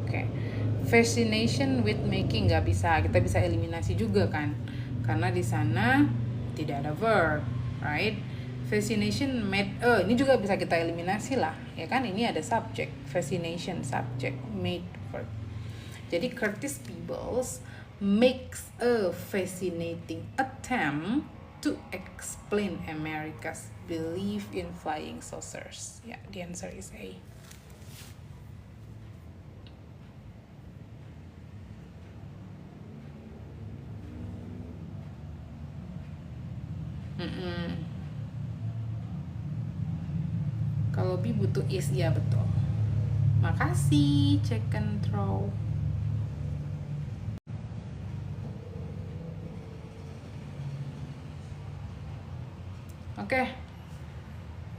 Oke. Fascination with making nggak bisa, kita bisa eliminasi juga kan, karena di sana tidak ada verb, right? Fascination made ini juga bisa kita eliminasi lah, ya kan? Ini ada subject, fascination subject, made verb. Jadi Curtis Peebles makes a fascinating attempt to explain America's belief in flying saucers. Yeah, the answer is A. be butuh is, ya betul. Makasih, check and throw. Oke.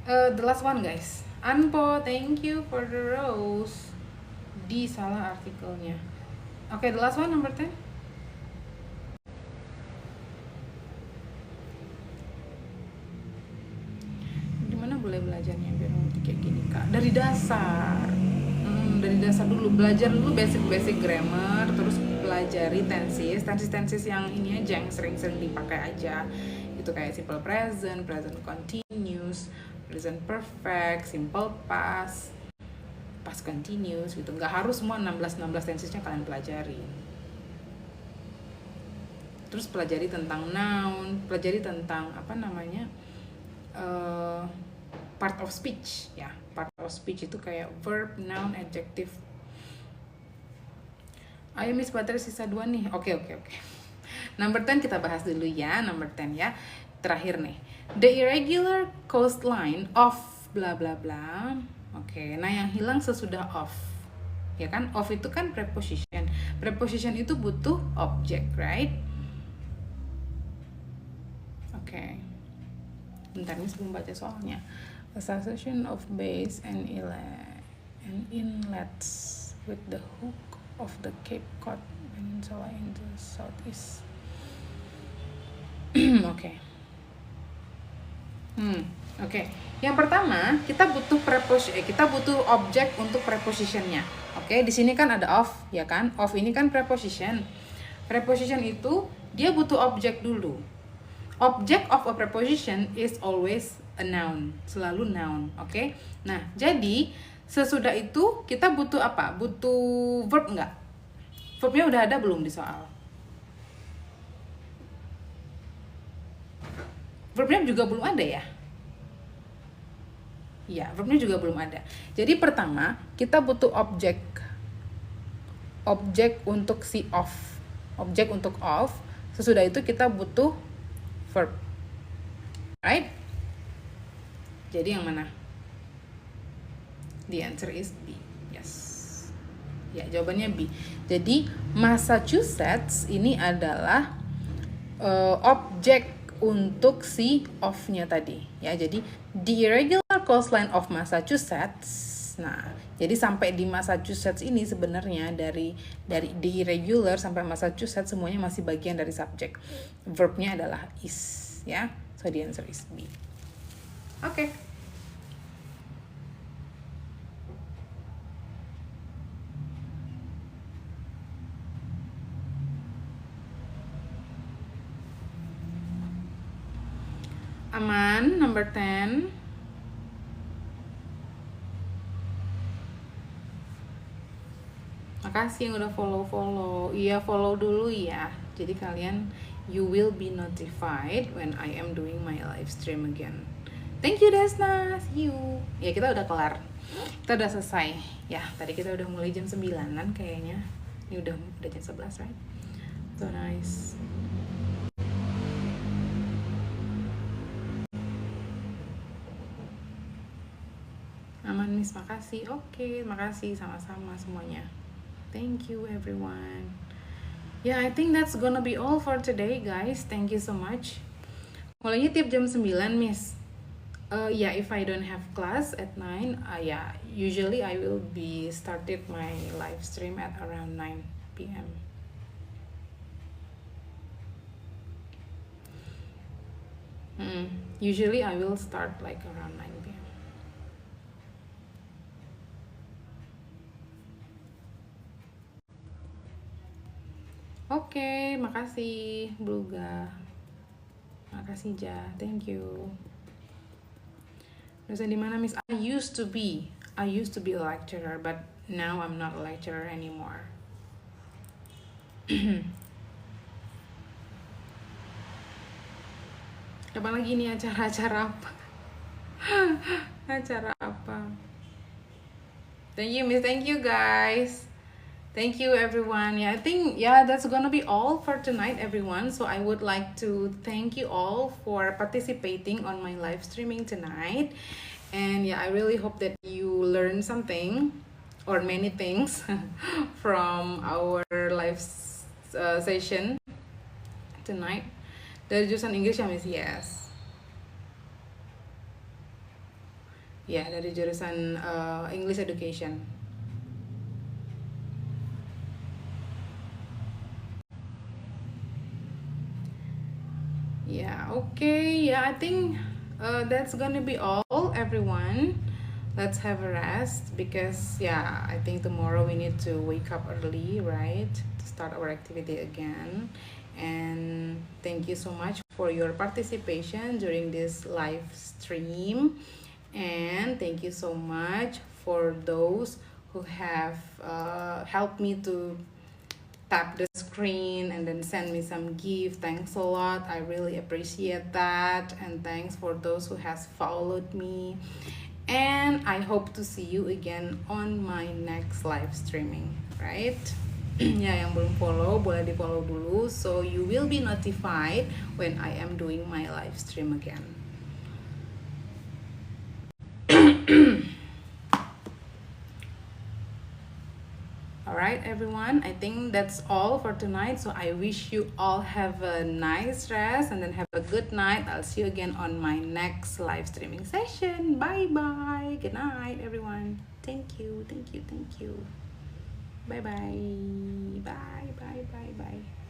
The last one guys. Anpo, thank you for the rose. Di salah artikelnya. Oke, the last one, number 10. Gimana boleh belajarnya biar ngerti kayak gini kak? Dari dasar. Dari dasar dulu, belajar dulu basic grammar, terus pelajari tenses yang ini aja, yang sering-sering dipakai aja. Itu kayak simple present, present continuous, present perfect, simple past, past continuous gitu. Nggak harus semua 16 tensesnya kalian pelajari. Terus pelajari tentang noun, pelajari tentang apa namanya, part of speech ya. Part of speech itu kayak verb, noun, adjective. Ayo Miss baterai sisa 2 nih. Oke. Number 10 kita bahas dulu ya. Number 10 ya. Terakhir nih. The irregular coastline of bla bla bla. Oke, nah yang hilang sesudah of. Ya kan? Of itu kan preposition. Preposition itu butuh object, right? Oke. Bentar nih sebelum baca soalnya. A succession of bays and inlets with the hook of the Cape Cod Peninsula in the southeast. Oke. Oke. Yang pertama, kita butuh objek untuk prepositionnya. Oke, di sini kan ada of, ya kan? Of ini kan preposition. Preposition itu dia butuh objek dulu. Object of a preposition is always a noun, selalu noun, oke? Nah, jadi sesudah itu kita butuh apa? Butuh verb nggak? Verbnya udah ada belum di soal? Verbnya juga belum ada ya? Iya, verbnya juga belum ada. Jadi pertama, kita butuh objek untuk si of. Objek untuk of. Sesudah itu kita butuh verb. Right? Jadi yang mana? The answer is B. Yes. Ya, jawabannya B. Jadi Massachusetts ini adalah objek untuk si of-nya tadi. Ya, jadi the irregular coastline of Massachusetts. Nah, jadi sampai di Massachusetts ini sebenarnya dari the irregular sampai Massachusetts semuanya masih bagian dari subjek. Verbnya adalah is, ya. So the answer is B. Oke. Aman, number 10. Makasih yang udah follow. Iya, follow dulu ya. Jadi kalian, you will be notified when I am doing my live stream again. Thank you Desna, see you. Ya, kita udah kelar. Kita udah selesai. Ya, tadi kita udah mulai jam 9-an kayaknya. Ini udah jam 11, right? So nice. Aman Miss, makasih. Oke, makasih sama-sama semuanya. Thank you everyone. Yeah, I think that's gonna be all for today guys. Thank you so much. Mulainya tiap jam 9 Miss. Yeah, if I don't have class at 9, yeah, usually I will be started my live stream at around 9 p.m. Usually I will start like around 9 p.m. Oke, makasih Bluga. Makasih Ja, thank you. Dosen di mana Miss? I used to be a lecturer, but now I'm not a lecturer anymore. Kapan lagi nih acara apa? Acara apa? Thank you Miss, thank you guys. Thank you everyone. Yeah, I think that's gonna be all for tonight everyone. So I would like to thank you all for participating on my live streaming tonight. And yeah, I really hope that you learn something or many things from our live session tonight. Dari jurusan English ya Miss? Yes. Ya, dari jurusan English Education. Yeah, okay. Yeah, I think that's gonna be all, everyone. Let's have a rest because, yeah, I think tomorrow we need to wake up early, right? To start our activity again. And thank you so much for your participation during this live stream. And thank you so much for those who have helped me to tap the screen and then send me some gift. Thanks a lot, I really appreciate that. And thanks for those who has followed me, and I hope to see you again on my next live streaming, right? Ya, yang belum follow boleh di follow dulu, so you will be notified when I am doing my live stream again. Alright everyone, I think that's all for tonight. So I wish you all have a nice rest and then have a good night. I'll see you again on my next live streaming session. Bye bye. Good night everyone. Thank you, thank you, thank you. Bye bye. Bye bye bye bye.